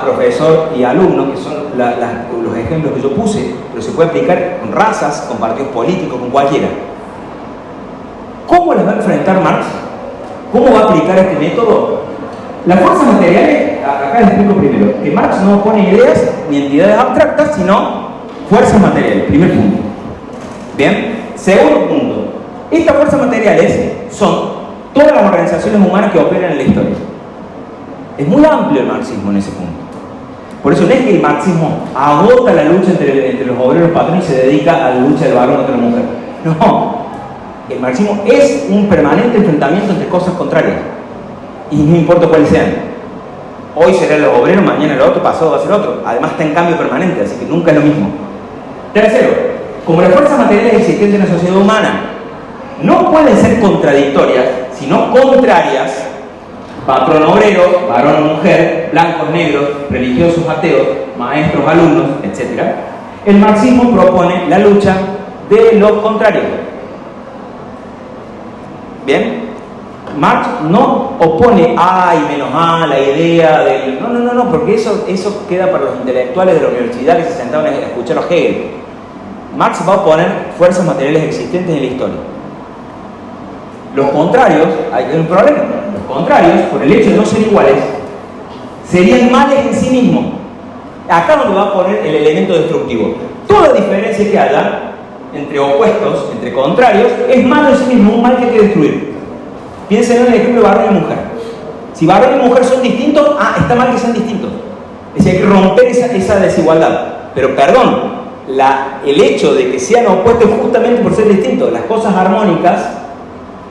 profesor y alumno, que son los ejemplos que yo puse, pero se puede aplicar con razas, con partidos políticos, con cualquiera. ¿Cómo les va a enfrentar Marx? ¿Cómo va a aplicar este método? Las fuerzas materiales, acá les explico primero, que Marx no opone ideas ni entidades abstractas, sino fuerzas materiales, primer punto. Bien, segundo punto. Estas fuerzas materiales son todas las organizaciones humanas que operan en la historia. Es muy amplio el marxismo en ese punto. Por eso no es que el marxismo agota la lucha entre los obreros y patrones y se dedica a la lucha del varón contra la mujer. No. El marxismo es un permanente enfrentamiento entre cosas contrarias. Y no importa cuáles sean. Hoy será el obrero, mañana el otro, pasado va a ser otro. Además está en cambio permanente, así que nunca es lo mismo. Tercero, como las fuerzas materiales existentes en la sociedad humana no pueden ser contradictorias, sino contrarias, patrón obrero, varón o mujer, blancos, negros, religiosos, ateos, maestros, alumnos, etc. El marxismo propone la lucha de los contrarios. ¿Bien? Marx no opone A y menos A, la idea del... No, porque eso queda para los intelectuales de la universidad que se sentaban a escuchar a Hegel. Marx va a oponer fuerzas materiales existentes en la historia. Los contrarios, hay un problema, los contrarios, por el hecho de no ser iguales, serían males en sí mismos. Acá donde va a poner el elemento destructivo. Toda diferencia que haya entre opuestos, entre contrarios, es malo en sí mismo, un mal que hay que destruir. Piensen en el ejemplo de varón y mujer. Si varón y mujer son distintos, está mal que sean distintos. Es decir, hay que romper esa desigualdad. Pero perdón, el hecho de que sean opuestos justamente por ser distintos, las cosas armónicas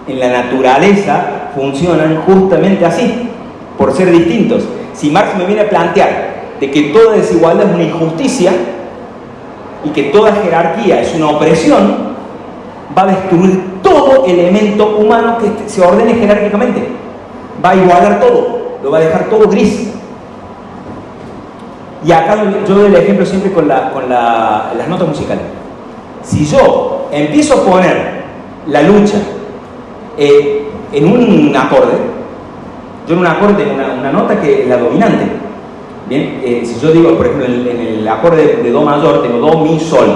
en la naturaleza funcionan justamente así, por ser distintos. Si Marx me viene a plantear de que toda desigualdad es una injusticia y que toda jerarquía es una opresión, va a destruir todo elemento humano que se ordene jerárquicamente. Va a igualar todo, lo va a dejar todo gris. Y acá yo doy el ejemplo siempre con las notas musicales. Si yo empiezo a poner la lucha en un acorde, yo en un acorde tengo una nota que es la dominante. Bien, si yo digo, por ejemplo, en el acorde de Do mayor tengo Do, Mi, Sol,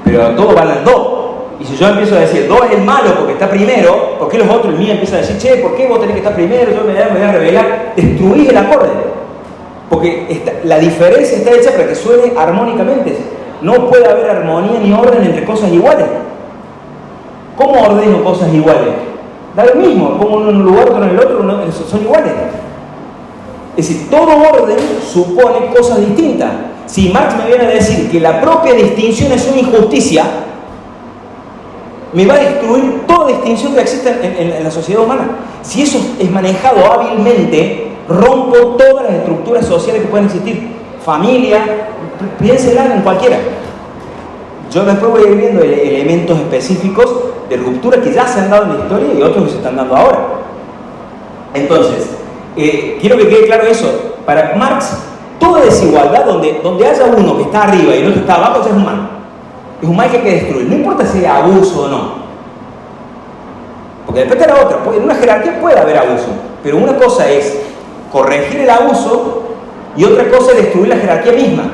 pero todo va al Do. Y si yo empiezo a decir Do es el malo porque está primero, ¿por qué los otros, el mío, empiezan a decir, che, ¿por qué vos tenés que estar primero? Yo me voy a revelar. Destruís el acorde. Porque la diferencia está hecha para que suene armónicamente. No puede haber armonía ni orden entre cosas iguales. ¿Cómo ordeno cosas iguales? Da lo mismo, pongo uno en un lugar, otro en el otro, son iguales. Es decir, todo orden supone cosas distintas. Si Marx me viene a decir que la propia distinción es una injusticia, me va a destruir toda distinción que existe en la sociedad humana. Si eso es manejado hábilmente, rompo todas las estructuras sociales que pueden existir. Familia, piénsenla en cualquiera. Yo después voy a ir viendo elementos específicos de ruptura que ya se han dado en la historia y otros que se están dando ahora. Entonces, quiero que quede claro eso. Para Marx, toda desigualdad donde haya uno que está arriba y el otro está abajo, ya es un mal. Es un mal que hay que destruir. No importa si hay abuso o no. Porque después está la otra. En una jerarquía puede haber abuso. Pero una cosa es corregir el abuso y otra cosa es destruir la jerarquía misma.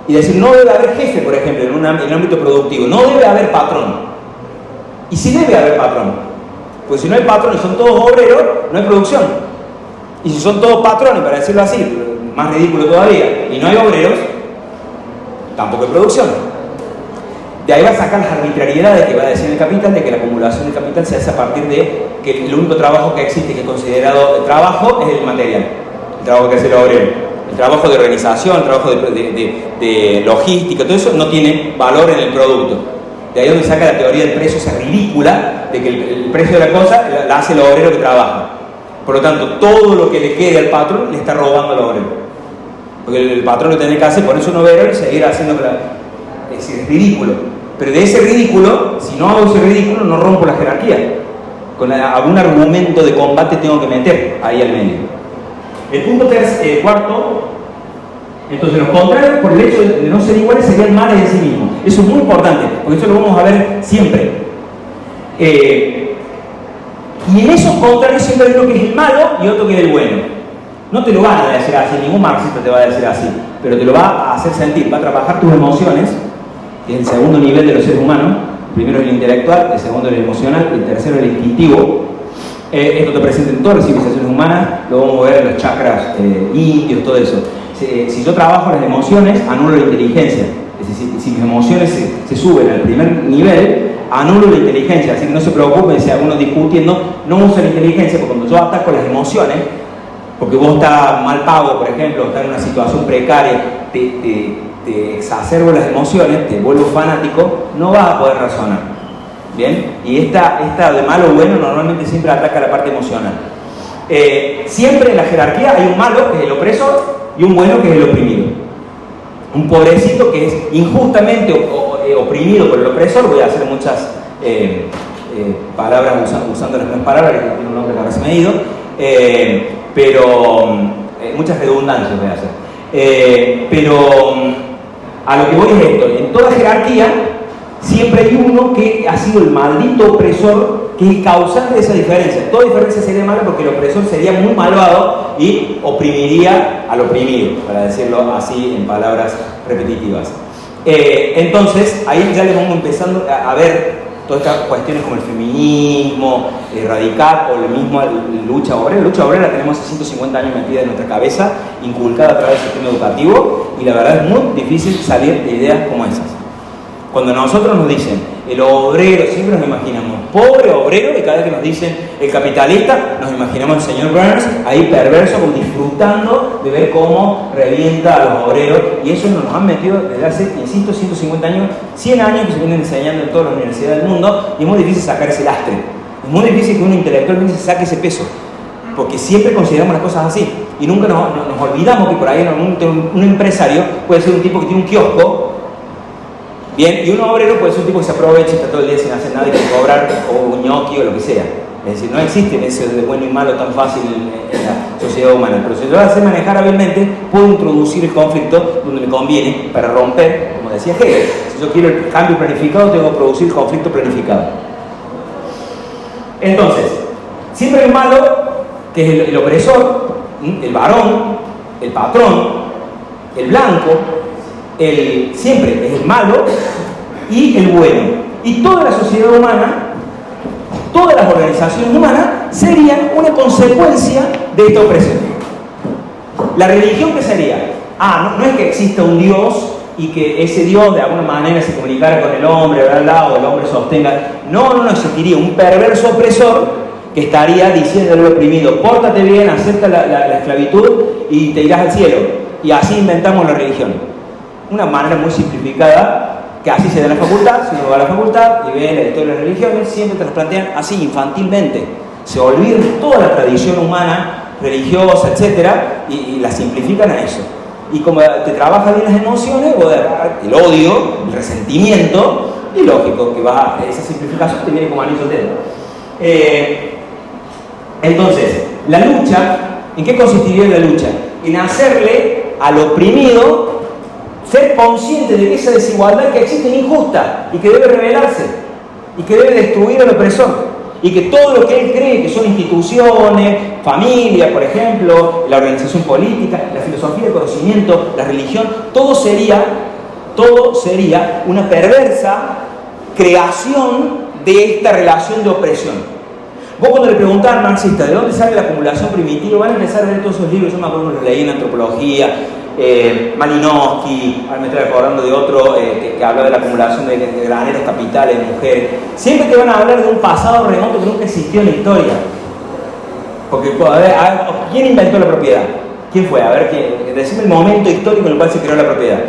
Y decir, no debe haber jefe, por ejemplo, en el ámbito productivo. No debe haber patrón. Y sí debe haber patrón. Porque si no hay patrón y son todos obreros, no hay producción. Y si son todos patrones, para decirlo así, más ridículo todavía, y no hay obreros, tampoco hay producción. De ahí va a sacar las arbitrariedades que va a decir el capital, de que la acumulación del capital se hace a partir de que el único trabajo que existe, que es considerado trabajo, es el material. El trabajo que hace el obrero. El trabajo de organización, el trabajo de logística, todo eso no tiene valor en el producto. De ahí donde saca la teoría del precio, esa ridícula, de que el precio de la cosa la hace el obrero que trabaja. Por lo tanto, todo lo que le quede al patrón le está robando al obrero. Porque el patrón lo tiene que hacer, ponerse un obrero y seguir haciendo. Es decir, es ridículo. Pero de ese ridículo, si no hago ese ridículo, no rompo la jerarquía. Con algún argumento de combate tengo que meter ahí al medio. El punto cuarto, entonces los contrarios por el hecho de no ser iguales serían males en sí mismos. Eso es muy importante, porque eso lo vamos a ver siempre. Y en esos contrarios siempre hay uno que es el malo y otro que es el bueno. No te lo van a decir así, ningún marxista te va a decir así, pero te lo va a hacer sentir, va a trabajar tus emociones, que es el segundo nivel de los seres humanos. El primero es el intelectual, el segundo es el emocional, el tercero es el instintivo. Esto te presenta en todas las civilizaciones humanas, lo vamos a ver en los chakras indios, todo eso. Si yo trabajo las emociones, anulo la inteligencia. Es decir, si mis emociones se suben al primer nivel, anulo la inteligencia. Así que no se preocupen si alguno discutiendo, no usa la inteligencia, porque cuando yo ataco las emociones, porque vos estás mal pago, por ejemplo, estás en una situación precaria, te exacerbo las emociones, te vuelvo fanático, no vas a poder razonar. ¿Bien? Y esta de malo o bueno normalmente siempre ataca la parte emocional. Siempre en la jerarquía hay un malo, que es el opresor, y un bueno, que es el oprimido. Un pobrecito que es injustamente oprimido por el opresor. Voy a hacer muchas palabras usando las mismas palabras, que tiene un nombre que ahora se me ha ido, pero muchas redundancias voy a hacer. Pero a lo que voy es esto: en toda jerarquía siempre hay uno que ha sido el maldito opresor, que es el causante de esa diferencia. Toda diferencia sería mala porque el opresor sería muy malvado y oprimiría al oprimido, para decirlo así en palabras repetitivas. Entonces, ahí ya le vamos empezando a ver todas estas cuestiones como el feminismo radical o la misma lucha obrera. La lucha obrera la tenemos hace 150 años metida en nuestra cabeza, inculcada a través del sistema educativo, y la verdad es muy difícil salir de ideas como esas. Cuando nosotros nos dicen el obrero, siempre nos imaginamos pobre obrero, y cada vez que nos dicen el capitalista, nos imaginamos al señor Burns ahí perverso, como disfrutando de ver cómo revienta a los obreros, y eso nos han metido desde hace, insisto, 150 años, 100 años que se vienen enseñando en todas las universidades del mundo, y es muy difícil sacar ese lastre. Es muy difícil que un intelectualmente se saque ese peso, porque siempre consideramos las cosas así, y nunca nos olvidamos que por ahí un empresario puede ser un tipo que tiene un kiosco, bien, y un obrero puede ser un tipo que se aprovecha y está todo el día sin hacer nada y quiere cobrar, o un ñoqui o lo que sea. Es decir, no existe ese de bueno y malo tan fácil en la sociedad humana. Pero si yo lo sé manejar hábilmente, puedo introducir el conflicto donde me conviene para romper, como decía Hegel. Si yo quiero el cambio planificado, tengo que producir el conflicto planificado. Entonces, siempre el malo, que es el opresor, el varón, el patrón, el blanco, siempre es el malo y el bueno. Y toda la sociedad humana, todas las organizaciones humanas serían una consecuencia de esta opresión. La religión, ¿qué sería? No es que exista un Dios y que ese Dios de alguna manera se comunicara con el hombre, ¿verdad? O el hombre sostenga. No existiría un perverso opresor que estaría diciéndole al oprimido: pórtate bien, acepta la esclavitud y te irás al cielo. Y así inventamos la religión. Una manera muy simplificada, que así se da en la facultad. Si uno va a la facultad y ve la historia de las religiones, siempre te las plantean así, infantilmente. Se olvidan de toda la tradición humana, religiosa, etc., y la simplifican a eso. Y como te trabaja bien las emociones, el odio, el resentimiento, y lógico que esa simplificación te viene como anillo al dedo. Entonces, la lucha, ¿en qué consistiría la lucha? En hacerle al oprimido ser consciente de que esa desigualdad que existe es injusta y que debe rebelarse y que debe destruir al opresor, y que todo lo que él cree que son instituciones, familia, por ejemplo, la organización política, la filosofía del conocimiento, la religión, todo sería una perversa creación de esta relación de opresión. Vos cuando le preguntás al marxista de dónde sale la acumulación primitiva, van a empezar a leer todos esos libros. Yo me acuerdo que los leí en antropología, Malinowski, ahora me estoy acordando de otro que habla de la acumulación de graneros capitales, de mujeres. Siempre te van a hablar de un pasado remoto que nunca existió en la historia. Porque, ¿quién inventó la propiedad? ¿Quién fue? A ver, decime el momento histórico en el cual se creó la propiedad.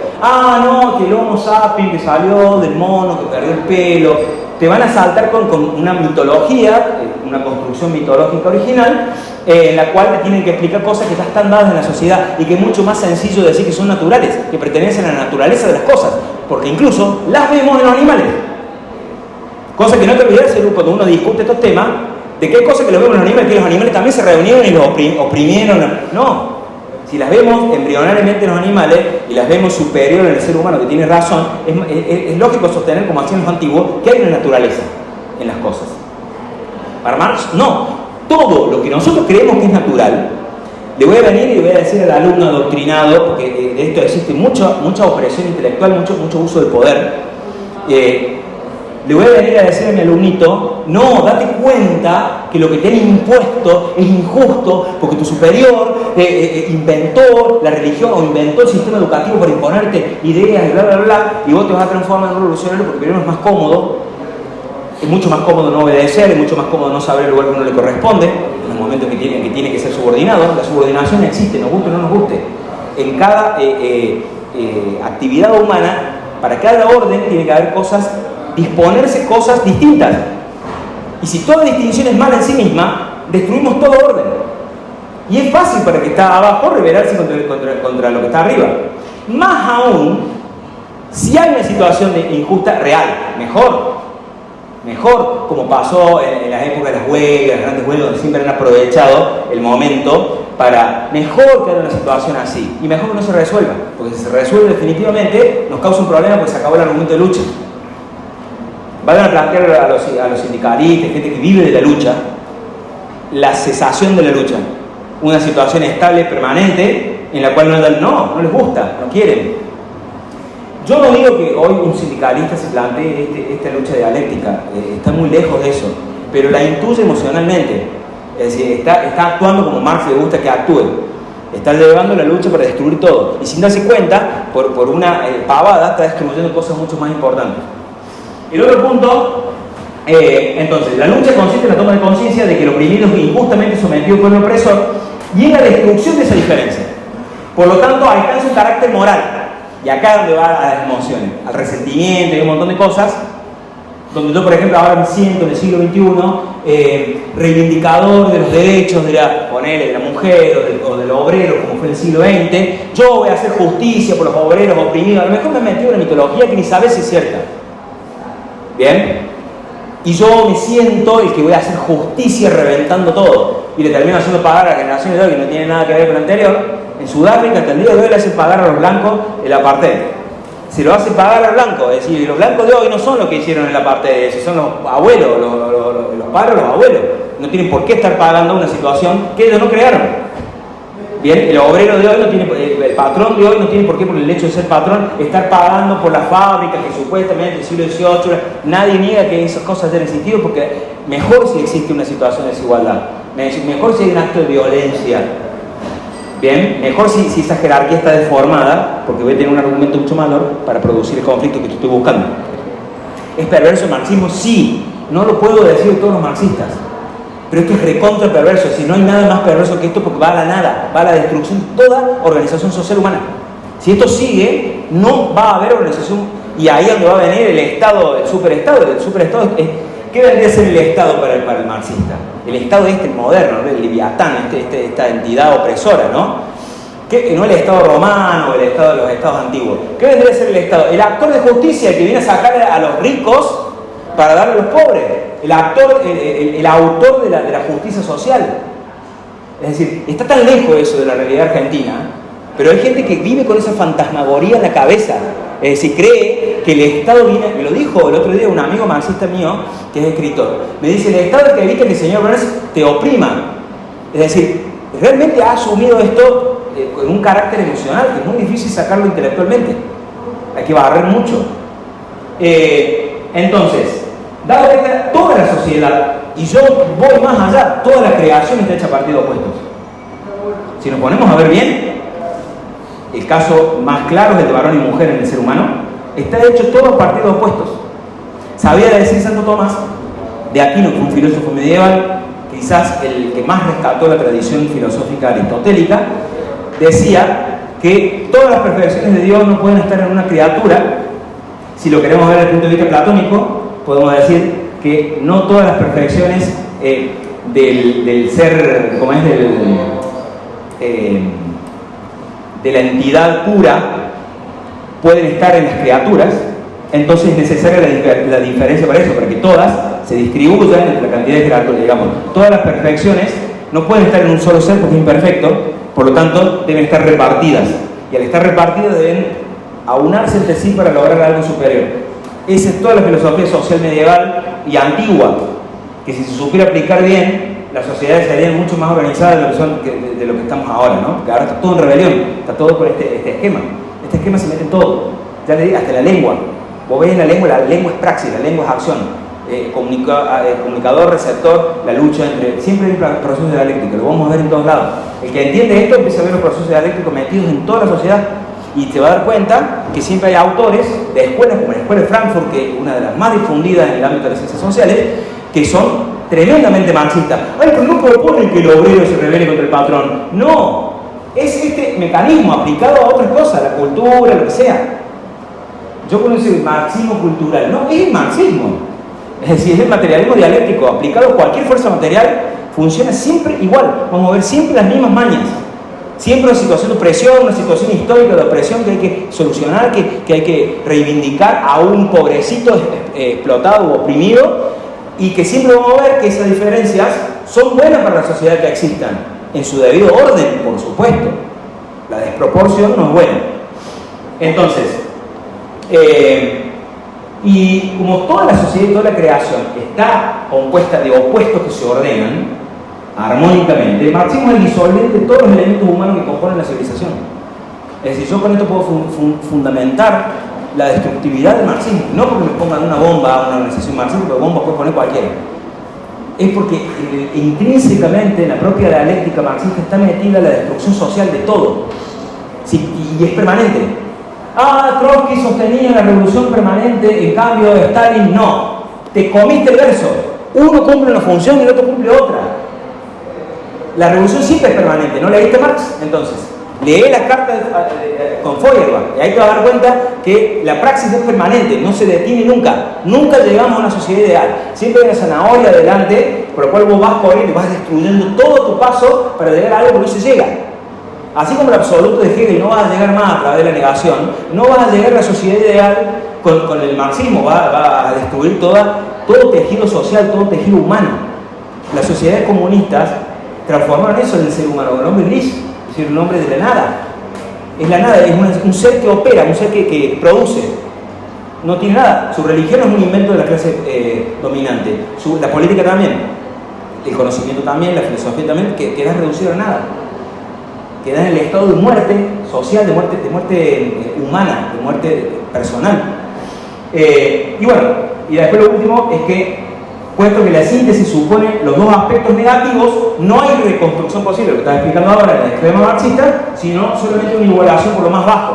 Que el Homo sapiens que salió del mono, que perdió el pelo. Te van a saltar con una mitología, una construcción mitológica original, en la cual te tienen que explicar cosas que ya están dadas en la sociedad y que es mucho más sencillo decir que son naturales, que pertenecen a la naturaleza de las cosas, porque incluso las vemos en los animales. Cosa que no te olvides cuando uno discute estos temas, de que hay cosas que los vemos en los animales, que los animales también se reunieron y los oprimieron. No. Si las vemos embrionariamente en los animales y las vemos superior en el ser humano, que tiene razón, es lógico sostener, como hacían los antiguos, que hay una naturaleza en las cosas. Para Marx, no. Todo lo que nosotros creemos que es natural, le voy a venir y le voy a decir al alumno adoctrinado, porque de esto existe mucha opresión intelectual, mucho uso del poder, le voy a venir a decir a mi alumnito: no, date cuenta que lo que te han impuesto es injusto porque tu superior inventó la religión o inventó el sistema educativo para imponerte ideas y bla, bla, bla, y vos te vas a transformar en un revolucionario porque primero es más cómodo, es mucho más cómodo no obedecer, es mucho más cómodo no saber el lugar que uno le corresponde, en los momentos que tiene que ser subordinado. La subordinación existe, nos guste o no nos guste. En cada actividad humana, para cada orden tiene que haber disponerse cosas distintas. Y si toda distinción es mala en sí misma, destruimos todo orden. Y es fácil para el que está abajo rebelarse contra lo que está arriba. Más aún, si hay una situación injusta real, mejor, como pasó en las épocas de las huelgas, las grandes huelgas, donde siempre han aprovechado el momento para mejor que haya una situación así. Y mejor que no se resuelva, porque si se resuelve definitivamente nos causa un problema porque se acabó el argumento de lucha. Van a plantear a los sindicalistas, gente que vive de la lucha, la cesación de la lucha. Una situación estable, permanente, en la cual no les gusta, no quieren. Yo no digo que hoy un sindicalista se plantee esta lucha dialéctica, está muy lejos de eso, pero la intuye emocionalmente. Es decir, está actuando como Marx le gusta que actúe. Está llevando la lucha para destruir todo. Y sin darse cuenta, por una pavada, está destruyendo cosas mucho más importantes. El otro punto, entonces, la lucha consiste en la toma de conciencia de que el oprimido es injustamente sometido por el opresor y en la destrucción de esa diferencia. Por lo tanto, alcanza un carácter moral. Y acá es donde va a las emociones, al resentimiento y un montón de cosas, donde yo, por ejemplo, ahora me siento en el siglo XXI reivindicador de los derechos de la mujer o del obrero, como fue en el siglo XX. Yo voy a hacer justicia por los obreros oprimidos. A lo mejor me he metido en una mitología que ni sabes si es cierta. ¿Bien? Y yo me siento el que voy a hacer justicia reventando todo. Y le termino haciendo pagar a la generación de hoy, que no tiene nada que ver con la anterior. En Sudáfrica, hasta el día de hoy, le hacen pagar a los blancos el apartheid. Se lo hace pagar al blanco, es decir, los blancos de hoy no son los que hicieron el apartheid, esos son los abuelos, los padres, los abuelos. No tienen por qué estar pagando una situación que ellos no crearon. Bien, el obrero de hoy no tiene, el patrón de hoy no tiene por qué, por el hecho de ser patrón, estar pagando por las fábricas que supuestamente en el siglo XVIII, nadie niega que esas cosas hayan existido, porque mejor si existe una situación de desigualdad, mejor si hay un acto de violencia. Bien, mejor si esa jerarquía está deformada, porque voy a tener un argumento mucho mayor para producir el conflicto que estoy buscando. ¿Es perverso el marxismo? Sí, no lo puedo decir de todos los marxistas, pero esto es recontra perverso, es decir, no hay nada más perverso que esto, porque va a la nada, va a la destrucción de toda organización social humana. Si esto sigue, no va a haber organización, y ahí es donde va a venir el Estado, el superestado. ¿Qué vendría a ser el Estado para el marxista? El Estado el moderno, ¿no? El Leviatán, esta entidad opresora, ¿no? No el Estado romano o el Estado de los Estados antiguos. ¿Qué vendría a ser el Estado? El actor de justicia que viene a sacar a los ricos para darle a los pobres. El autor de la justicia social. Es decir, está tan lejos eso de la realidad argentina, pero hay gente que vive con esa fantasmagoría en la cabeza. Es decir, cree que el Estado viene, me lo dijo el otro día un amigo marxista mío, que es escritor, me dice, el Estado es que evita que el señor Burns te oprima. Es decir, realmente ha asumido esto con un carácter emocional, que es muy difícil sacarlo intelectualmente. Hay que barrer mucho. Entonces, dado cuenta, toda la sociedad, y yo voy más allá, toda la creación está hecha a partir de opuestos. Si nos ponemos a ver bien, el caso más claro es el de varón y mujer en el ser humano, está hecho todo a partir de opuestos. Sabía decir Santo Tomás de Aquino, que fue un filósofo medieval, quizás el que más rescató la tradición filosófica aristotélica, decía que todas las perfecciones de Dios no pueden estar en una criatura. Si lo queremos ver desde el punto de vista platónico, podemos decir que no todas las perfecciones del ser, como es de la entidad pura, pueden estar en las criaturas. Entonces es necesaria la diferencia para eso, para que todas se distribuyan entre la cantidad de criaturas, digamos. Todas las perfecciones no pueden estar en un solo ser porque es imperfecto, por lo tanto deben estar repartidas, y al estar repartidas deben aunarse entre sí para lograr algo superior. Esa es toda la filosofía social medieval y antigua, que si se supiera aplicar bien, las sociedades serían mucho más organizadas de lo que estamos ahora, ¿no? Porque ahora está todo en rebelión, está todo con este esquema. Este esquema se mete en todo, ya le digo, hasta la lengua. Vos ves en la lengua es praxis, la lengua es acción. Comunicador, receptor, la lucha entre... Siempre hay un proceso dialéctico, lo vamos a ver en todos lados. El que entiende esto empieza a ver los procesos dialécticos metidos en toda la sociedad, y te va a dar cuenta que siempre hay autores de escuelas como la Escuela de Frankfurt, que es una de las más difundidas en el ámbito de las ciencias sociales, que son tremendamente marxistas. Ay, pero no proponen que el obrero se rebele contra el patrón. No, es este mecanismo aplicado a otras cosas, la cultura, lo que sea. Yo conozco el marxismo cultural. No, es el marxismo. Es decir, es el materialismo dialéctico aplicado a cualquier fuerza material, funciona siempre igual. Vamos a ver siempre las mismas mañas. Siempre una situación de opresión, una situación histórica de opresión que hay que solucionar, que hay que reivindicar a un pobrecito explotado o oprimido, y que siempre vamos a ver que esas diferencias son buenas para la sociedad que existan, en su debido orden, por supuesto. La desproporción no es buena. Entonces, y como toda la sociedad y toda la creación está compuesta de opuestos que se ordenan armónicamente, el marxismo es el disolvente de todos los elementos humanos que componen la civilización. Es decir, yo con esto puedo fundamentar la destructividad del marxismo. No porque me pongan una bomba a una organización marxista, porque bomba puede poner cualquiera. Es porque intrínsecamente en la propia dialéctica marxista está metida la destrucción social de todo. Sí, y es permanente. Trotsky sostenía la revolución permanente, en cambio Stalin no. Te comiste el verso. Uno cumple una función y el otro cumple otra. La revolución siempre es permanente. ¿No leíste Marx? Entonces, lee las cartas con Feuerbach y ahí te vas a dar cuenta que la praxis es permanente, no se detiene nunca. Nunca llegamos a una sociedad ideal. Siempre hay una zanahoria adelante por la cual vos vas corriendo y vas destruyendo todo tu paso para llegar a algo que no se llega. Así como el absoluto de Hegel no vas a llegar más a través de la negación, no vas a llegar a la sociedad ideal con el marxismo, va a destruir todo tejido social, todo tejido humano. Las sociedades comunistas transformaron eso en el ser humano, el hombre gris, es decir, un hombre de la nada. Es la nada, es un ser que opera, un ser que produce. No tiene nada. Su religión es un invento de la clase dominante. La política también, el conocimiento también, la filosofía también, que queda reducido a nada. Queda en el estado de muerte social, de muerte humana, de muerte personal. Y bueno, y después lo último es que, puesto que la síntesis supone los dos aspectos negativos, no hay reconstrucción posible, lo que estaba explicando ahora en el esquema marxista, sino solamente una igualación por lo más bajo.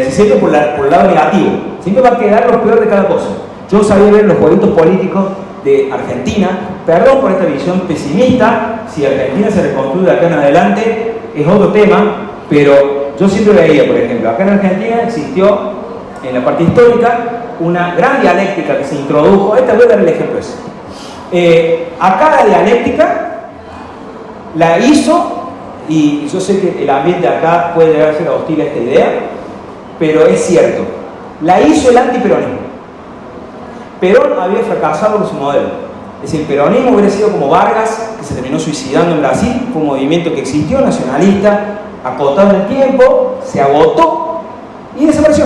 Siempre por el lado negativo. Siempre va a quedar lo peor de cada cosa. Yo sabía ver los jueguitos políticos de Argentina, perdón por esta visión pesimista, si Argentina se reconstruye de acá en adelante es otro tema, pero yo siempre veía, por ejemplo, acá en Argentina existió, en la parte histórica, una gran dialéctica que se introdujo. Voy a dar el ejemplo ese. Acá la dialéctica la hizo, y yo sé que el ambiente acá puede llegar a ser hostil a esta idea, pero es cierto, la hizo el antiperonismo. Perón había fracasado con su modelo. Es decir, el peronismo hubiera sido como Vargas, que se terminó suicidando en Brasil. Fue un movimiento que existió, nacionalista, acotado en el tiempo, se agotó y desapareció.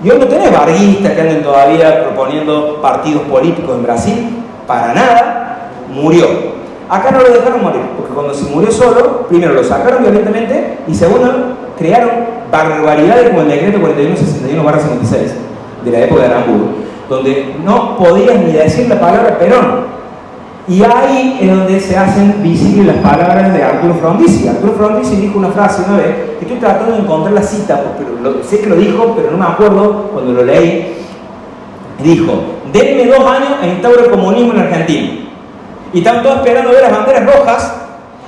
Y hoy no tenés varguistas que anden todavía proponiendo partidos políticos en Brasil, para nada, murió. Acá no lo dejaron morir, porque cuando se murió solo, primero lo sacaron violentamente y segundo, crearon barbaridades como el decreto 4161/56 de la época de Aramburu, donde no podías ni decir la palabra Perón. Y ahí es donde se hacen visibles las palabras de Arturo Frondizi. Arturo Frondizi dijo una frase una vez, que estoy tratando de encontrar la cita, pero sé que lo dijo, pero no me acuerdo cuando lo leí. Dijo: denme 2 años e instauro el comunismo en Argentina. Y estaban todos esperando ver las banderas rojas,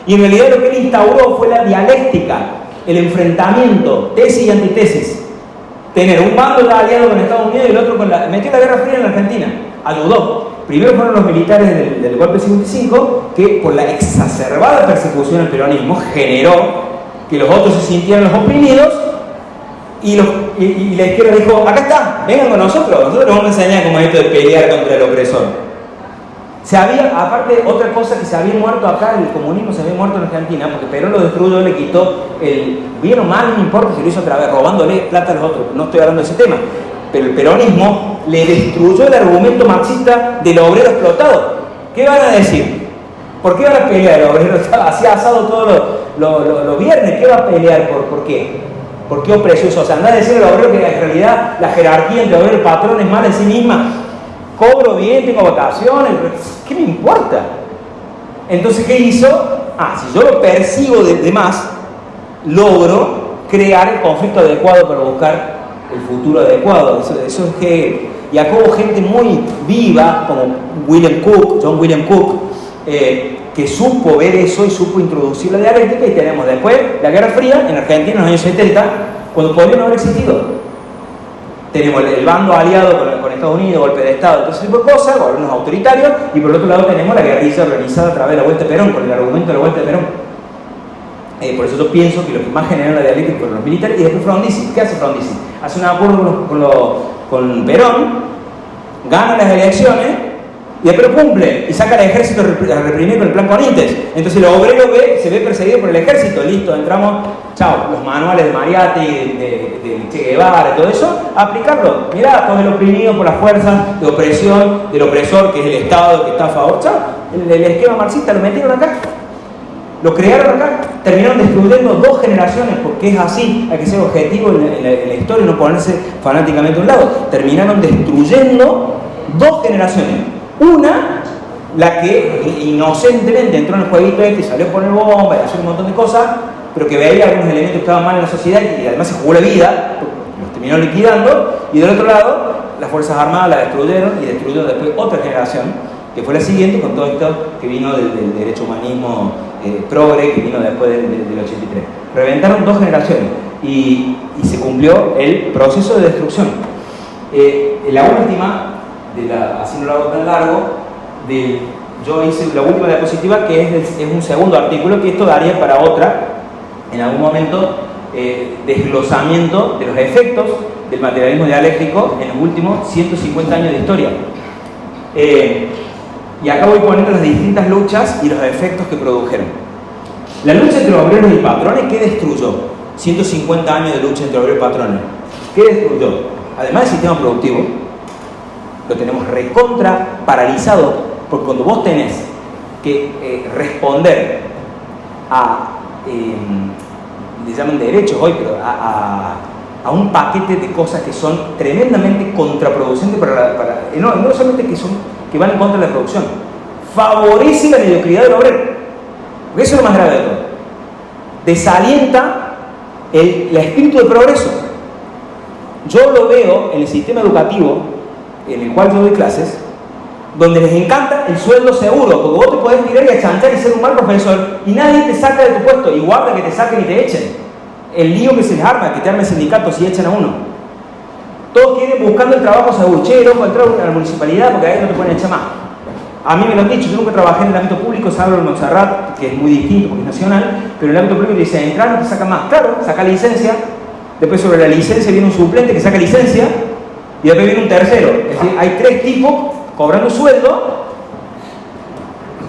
y en realidad lo que él instauró fue la dialéctica, el enfrentamiento, tesis y antitesis. Tener un bando aliado con Estados Unidos y el otro metió la Guerra Fría en la Argentina. Ayudó. Primero fueron los militares del golpe 55, que por la exacerbada persecución al peronismo generó que los otros se sintieran los oprimidos, y la izquierda dijo: acá está, vengan con nosotros les vamos a enseñar cómo es esto de pelear contra el opresor. Aparte, otra cosa, que se había muerto acá, el comunismo se había muerto en Argentina, porque Perón lo destruyó, le quitó bien o mal, no importa si lo hizo otra vez, robándole plata a los otros, no estoy hablando de ese tema, pero el peronismo le destruyó el argumento marxista del obrero explotado. ¿Qué van a decir? ¿Por qué van a pelear? El obrero hacía asado todos los viernes. ¿Qué va a pelear? ¿Por qué? ¿Por qué opresión? O sea, anda a decir al obrero que en realidad la jerarquía entre obrero y patrón es mala en sí misma. Cobro bien, tengo vacaciones, ¿qué me importa? Entonces, ¿qué hizo? Si yo lo percibo de más, logro crear el conflicto adecuado para buscar el futuro adecuado. Eso es Hegel. Y acá hubo gente muy viva, como John William Cook, que supo ver eso y supo introducir la dialéctica, y tenemos después la Guerra Fría en Argentina en los años 70, cuando podría no haber existido. Tenemos el bando aliado con Estados Unidos, golpe de Estado, todo ese tipo de cosas, gobiernos autoritarios, y por el otro lado tenemos la guerrilla organizada a través de la Vuelta de Perón, con el argumento de la Vuelta de Perón. Por eso yo pienso que lo que más generó la dialéctica fueron los militares. Y después Frondizi. ¿Qué hace Frondizi? Hace un acuerdo con Perón, gana las elecciones y después cumple y saca al ejército a reprimir con el plan Conintes. Entonces el obrero se ve perseguido por el ejército. Listo, entramos, chao, los manuales de Mariatti, de Che Guevara, todo eso, a aplicarlo. Mirá, todo el oprimido por las fuerzas de opresión del opresor, que es el Estado que está a favor. Chao, el esquema marxista lo metieron acá. Lo crearon acá, terminaron destruyendo 2 generaciones, porque es así, hay que ser objetivo en la historia y no ponerse fanáticamente a un lado. Terminaron destruyendo 2 generaciones. Una, la que inocentemente entró en el jueguito este y salió a poner bombas y hacer un montón de cosas, pero que veía algunos elementos que estaban mal en la sociedad y además se jugó la vida, los terminaron liquidando, y del otro lado, las Fuerzas Armadas la destruyeron y destruyeron después otra generación, que fue la siguiente, con todo esto que vino del derecho humanismo progre, que vino después del 83. Reventaron 2 generaciones y se cumplió el proceso de destrucción. La última, así no lo hago tan largo, yo hice la última diapositiva, que es un segundo artículo, que esto daría para otra, en algún momento, desglosamiento de los efectos del materialismo dialéctico en los últimos 150 años de historia. Y acá voy poniendo las distintas luchas y los efectos que produjeron. La lucha entre obreros y patrones, ¿qué destruyó? 150 años de lucha entre obreros y patrones. ¿Qué destruyó? Además del sistema productivo, lo tenemos recontra paralizado, porque cuando vos tenés que responder a, le llaman derechos hoy, pero a un paquete de cosas que son tremendamente contraproducentes no solamente que van en contra de la producción, favorece la mediocridad del obrero, porque eso es lo más grave de todo. Desalienta el espíritu de progreso. Yo lo veo en el sistema educativo en el cual yo doy clases, donde les encanta el sueldo seguro, porque vos te podés tirar y achantar y ser un mal profesor y nadie te saca de tu puesto, y guarda que te saquen y te echen. El lío que se les arma, que te arme el sindicato si echan a uno. Todos quieren buscando el trabajo seguro. Che, loco, entrar a la municipalidad porque ahí no te pueden echar más. A mí me lo han dicho, yo nunca trabajé en el ámbito público, salvo en Montserrat, que es muy distinto porque es nacional, pero en el ámbito público te dice, entrar no te sacan más. Claro, saca licencia, después sobre la licencia viene un suplente que saca licencia, y después viene un tercero. Es decir, hay 3 tipos cobrando sueldo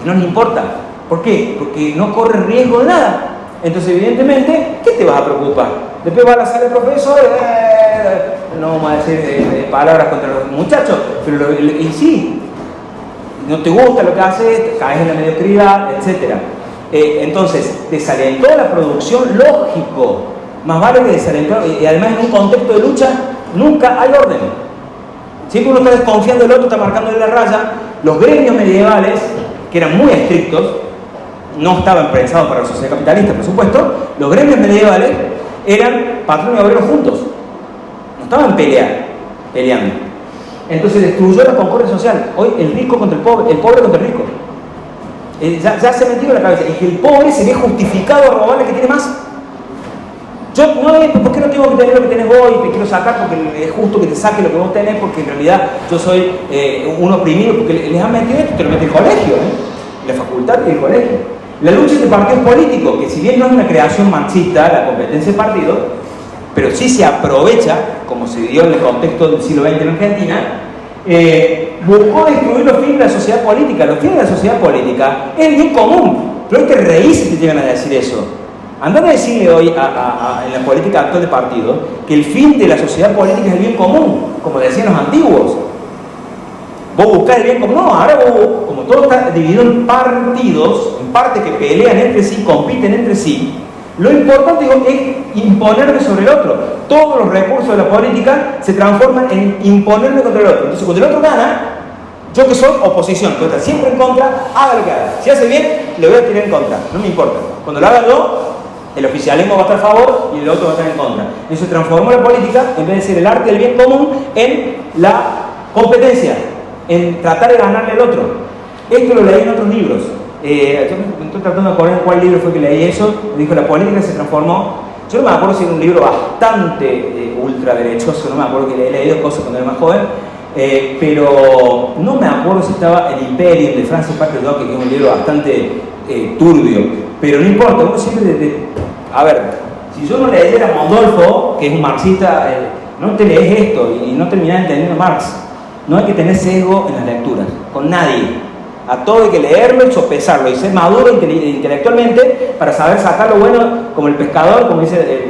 y no les importa. ¿Por qué? Porque no corren riesgo de nada. Entonces, evidentemente, ¿qué te vas a preocupar? Después va a la sala de profesor, no vamos a decir palabras contra los muchachos, pero y sí, no te gusta lo que haces, caes en la mediocridad, etc. Entonces, desalentó la producción, lógico, más vale que desalentó, y además en un contexto de lucha nunca hay orden. Siempre uno está desconfiando del otro, está marcándole la raya. Los gremios medievales, que eran muy estrictos, no estaban pensados para la sociedad capitalista, por supuesto, los gremios medievales eran patrón y obrero juntos, no estaban peleando. Entonces destruyó la concordia social. Hoy el rico contra el pobre contra el rico. Ya se ha metido en la cabeza, es que el pobre se ve justificado a robarle que tiene más. Yo no, ¿por qué no tengo que tener lo que tenés vos y te quiero sacar porque es justo que te saque lo que vos tenés, porque en realidad yo soy un oprimido, porque les han metido esto, te lo mete el colegio, la facultad y el colegio. La lucha entre partidos políticos, que si bien no es una creación marxista, la competencia de partidos, pero sí se aprovecha, como se dio en el contexto del siglo XX en Argentina, buscó destruir los fines de la sociedad política. Los fines de la sociedad política es el bien común, pero hay que reírse si te llegan a decir eso. Andar a decirle hoy en la política actual de partido que el fin de la sociedad política es el bien común, como decían los antiguos. Vos buscás el bien común. No, ahora vos, como todo está dividido en partidos, en partes que pelean entre sí, compiten entre sí, lo importante es imponerme sobre el otro. Todos los recursos de la política se transforman en imponerme contra el otro. Entonces, cuando el otro gana, yo que soy oposición, que voy a estar siempre en contra, haga lo que haga. Si hace bien, le voy a tirar en contra, no me importa. Cuando lo haga yo, el oficialismo va a estar a favor y el otro va a estar en contra. Eso transformó la política, en vez de ser el arte del bien común, en la competencia, en tratar de ganarle al otro. Esto lo leí en otros libros. Yo me estoy tratando de acordar cuál libro fue que leí eso. Dijo, la política se transformó. Yo no me acuerdo si era un libro bastante ultraderechoso, no me acuerdo que le he leído cosas cuando era más joven, pero no me acuerdo si estaba El Imperio de Francis Parker Jockey, que es un libro bastante turbio, pero no importa, uno siempre a ver, si yo no leyera Mondolfo, que es un marxista, no te lees esto y no terminás entendiendo Marx. No hay que tener sesgo en las lecturas, con nadie. A todo hay que leerlo y sopesarlo y ser maduro intelectualmente para saber sacar lo bueno, como el pescador, como dice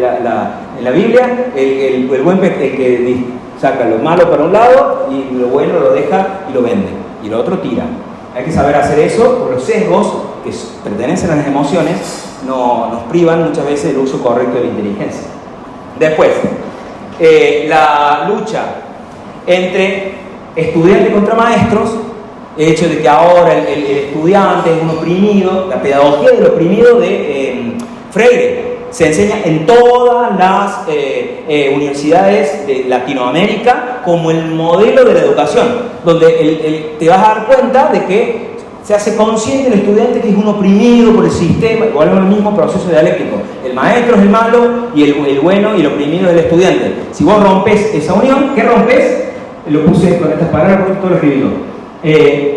en la Biblia, el buen que saca lo malo para un lado y lo bueno lo deja y lo vende, y lo otro tira. Hay que saber hacer eso, por los sesgos que pertenecen a las emociones nos privan muchas veces del uso correcto de la inteligencia. Después, la lucha entre estudiantes contra maestros, el hecho de que ahora el estudiante es un oprimido, la pedagogía del oprimido de Freire se enseña en todas las universidades de Latinoamérica como el modelo de la educación, donde te vas a dar cuenta de que se hace consciente el estudiante que es un oprimido por el sistema, igual en el mismo proceso dialéctico. El maestro es el malo y el bueno y el oprimido es el estudiante. Si vos rompes esa unión, ¿qué rompes? Lo puse con estas palabras porque todo lo escribí.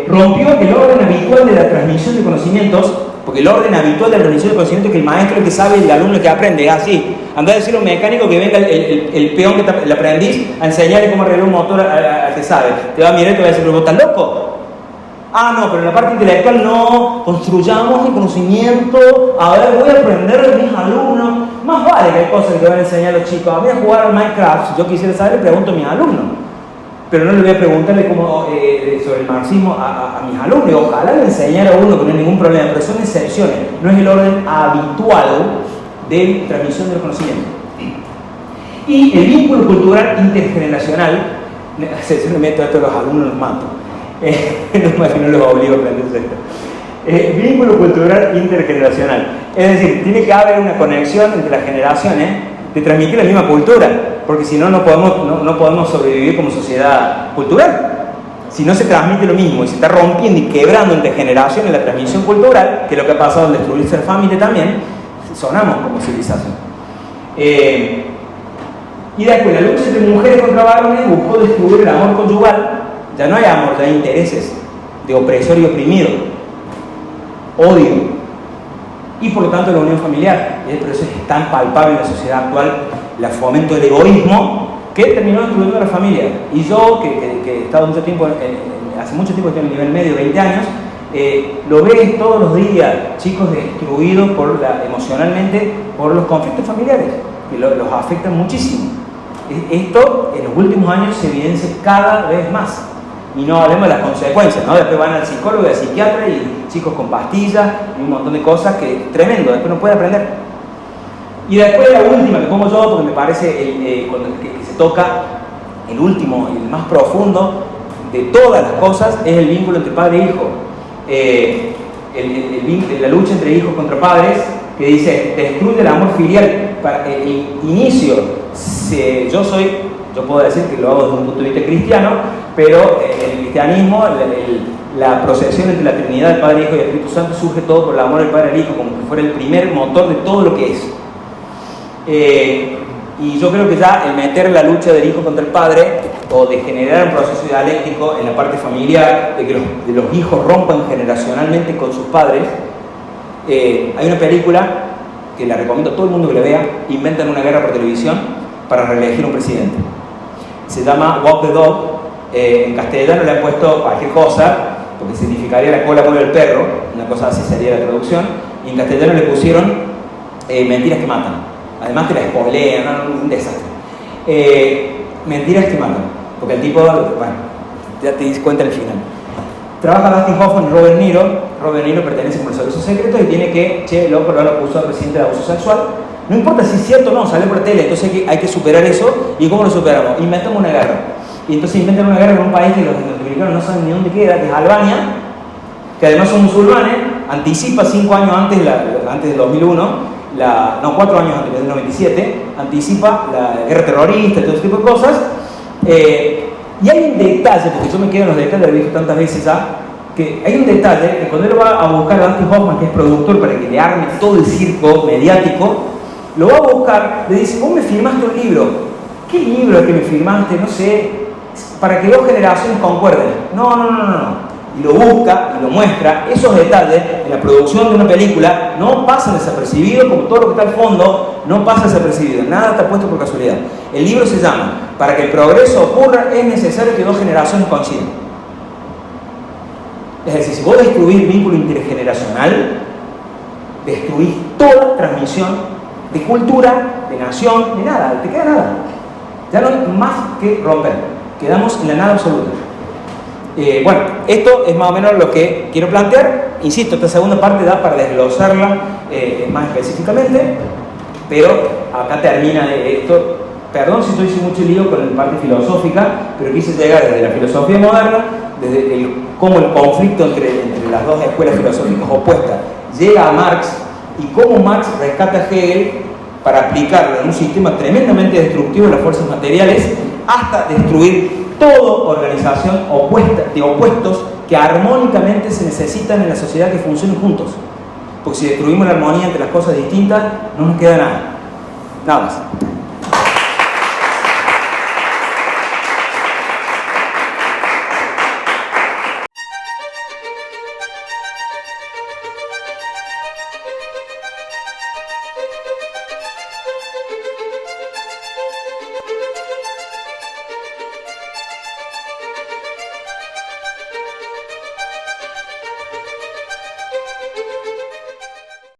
Rompió el orden habitual de la transmisión de conocimientos, porque el orden habitual de la transmisión de conocimientos es que el maestro es el que sabe y el alumno el que aprende, es así. Anda a decirle a un mecánico que venga el peón, el aprendiz, a enseñarle cómo arreglar un motor al que sabe. Te va a mirar y te va a decir, ¿pero vos estás loco? Ah, no, pero en la parte intelectual no, construyamos el conocimiento, a ver, voy a aprender de mis alumnos. Más vale que hay cosas que te van a enseñar los chicos. A mí a jugar al Minecraft, si yo quisiera saber, le pregunto a mis alumnos. Pero no le voy a preguntarle sobre el marxismo a mis alumnos. Ojalá le enseñara a uno que no hay ningún problema, pero son excepciones. No es el orden habitual de transmisión del conocimiento. Y el vínculo cultural intergeneracional, se le meto a esto a los alumnos, los mato. No los obligo a aprender esto. Vínculo cultural intergeneracional. Es decir, tiene que haber una conexión entre las generaciones de transmitir la misma cultura, porque si no, no podemos sobrevivir como sociedad cultural. Si no se transmite lo mismo y se está rompiendo y quebrando entre generaciones la transmisión cultural, que es lo que ha pasado al destruirse la familia también, sonamos como civilización. Y después, la lucha entre mujeres contra varones buscó destruir el amor conyugal. Ya no hay amor, ya hay intereses de opresor y oprimido, odio, y por lo tanto la unión familiar. Y por eso es tan palpable en la sociedad actual el fomento del egoísmo que terminó destruyendo a la familia. Y yo, que he estado mucho tiempo, hace mucho tiempo estoy en el nivel medio, 20 años, lo ves todos los días, chicos destruidos emocionalmente por los conflictos familiares, que los afectan muchísimo. Esto en los últimos años se evidencia cada vez más. Y no hablemos de las consecuencias, ¿no? Después van al psicólogo y al psiquiatra y chicos con pastillas y un montón de cosas que es tremendo, después no puede aprender. Y después la última que pongo yo, porque me parece que se toca el último y el más profundo de todas las cosas, es el vínculo entre padre e hijo. La lucha entre hijos contra padres, que dice, destruye el amor filial. Para el inicio, yo puedo decir que lo hago desde un punto de vista cristiano, pero en el cristianismo la procesión entre la Trinidad del Padre, Hijo y Espíritu Santo surge todo por el amor del Padre al Hijo, como que fuera el primer motor de todo lo que es. Y yo creo que ya el meter la lucha del hijo contra el padre, o de generar un proceso dialéctico en la parte familiar, de que los hijos rompan generacionalmente con sus padres. Hay una película que la recomiendo a todo el mundo que la vea. Inventan una guerra por televisión para reelegir un presidente. Se llama Walk the Dog. En castellano le han puesto cualquier cosa, porque significaría la cola mueve el perro, una cosa así sería la traducción, y en castellano le pusieron Mentiras que matan. Además te la spoilean, un desastre. Mentiras que matan, porque el tipo, bueno, ya te das cuenta al final. Trabaja Dustin Hoffman y Robert Niro. Robert Niro pertenece como el servicio secreto y tiene que, loco, lo han acusado al presidente de abuso sexual. No importa si es cierto o no, sale por la tele, entonces hay que superar eso. ¿Y cómo lo superamos? Inventamos una guerra. Y entonces inventan una guerra en un país que los norteamericanos no saben ni dónde queda, que es Albania, que además son musulmanes. Anticipa 5 años antes del 2001, 4 años antes del 97, anticipa la guerra terrorista y todo ese tipo de cosas. Y hay un detalle, porque yo me quedo en los detalles, lo he visto tantas veces ya, que hay un detalle que cuando él va a buscar a Dustin Hoffman, que es productor, para que le arme todo el circo mediático, lo va a buscar, le dice, ¿vos me firmaste un libro? ¿Qué libro es que me firmaste? No sé, para que 2 generaciones concuerden. No. Y lo busca y lo muestra. Esos detalles en la producción de una película no pasan desapercibidos, como todo lo que está al fondo no pasa desapercibido. Nada está puesto por casualidad. El libro se llama Para que el progreso ocurra es necesario que 2 generaciones coincidan. Es decir, si vos destruís el vínculo intergeneracional, destruís toda transmisión de cultura, de nación, de nada, te queda nada. Ya no hay más que romper. Quedamos en la nada absoluta. Bueno, esto es más o menos lo que quiero plantear. insisto, esta segunda parte da para desglosarla más específicamente, pero acá termina esto. Perdón si estoy sin mucho lío con la parte filosófica, pero quise llegar desde la filosofía moderna, desde cómo el conflicto entre las dos escuelas filosóficas opuestas llega a Marx, y cómo Marx rescata a Hegel para aplicarlo en un sistema tremendamente destructivo de las fuerzas materiales, hasta destruir toda organización de opuestos que armónicamente se necesitan en la sociedad que funcionen juntos. Porque si destruimos la armonía entre las cosas distintas, no nos queda nada. Nada más.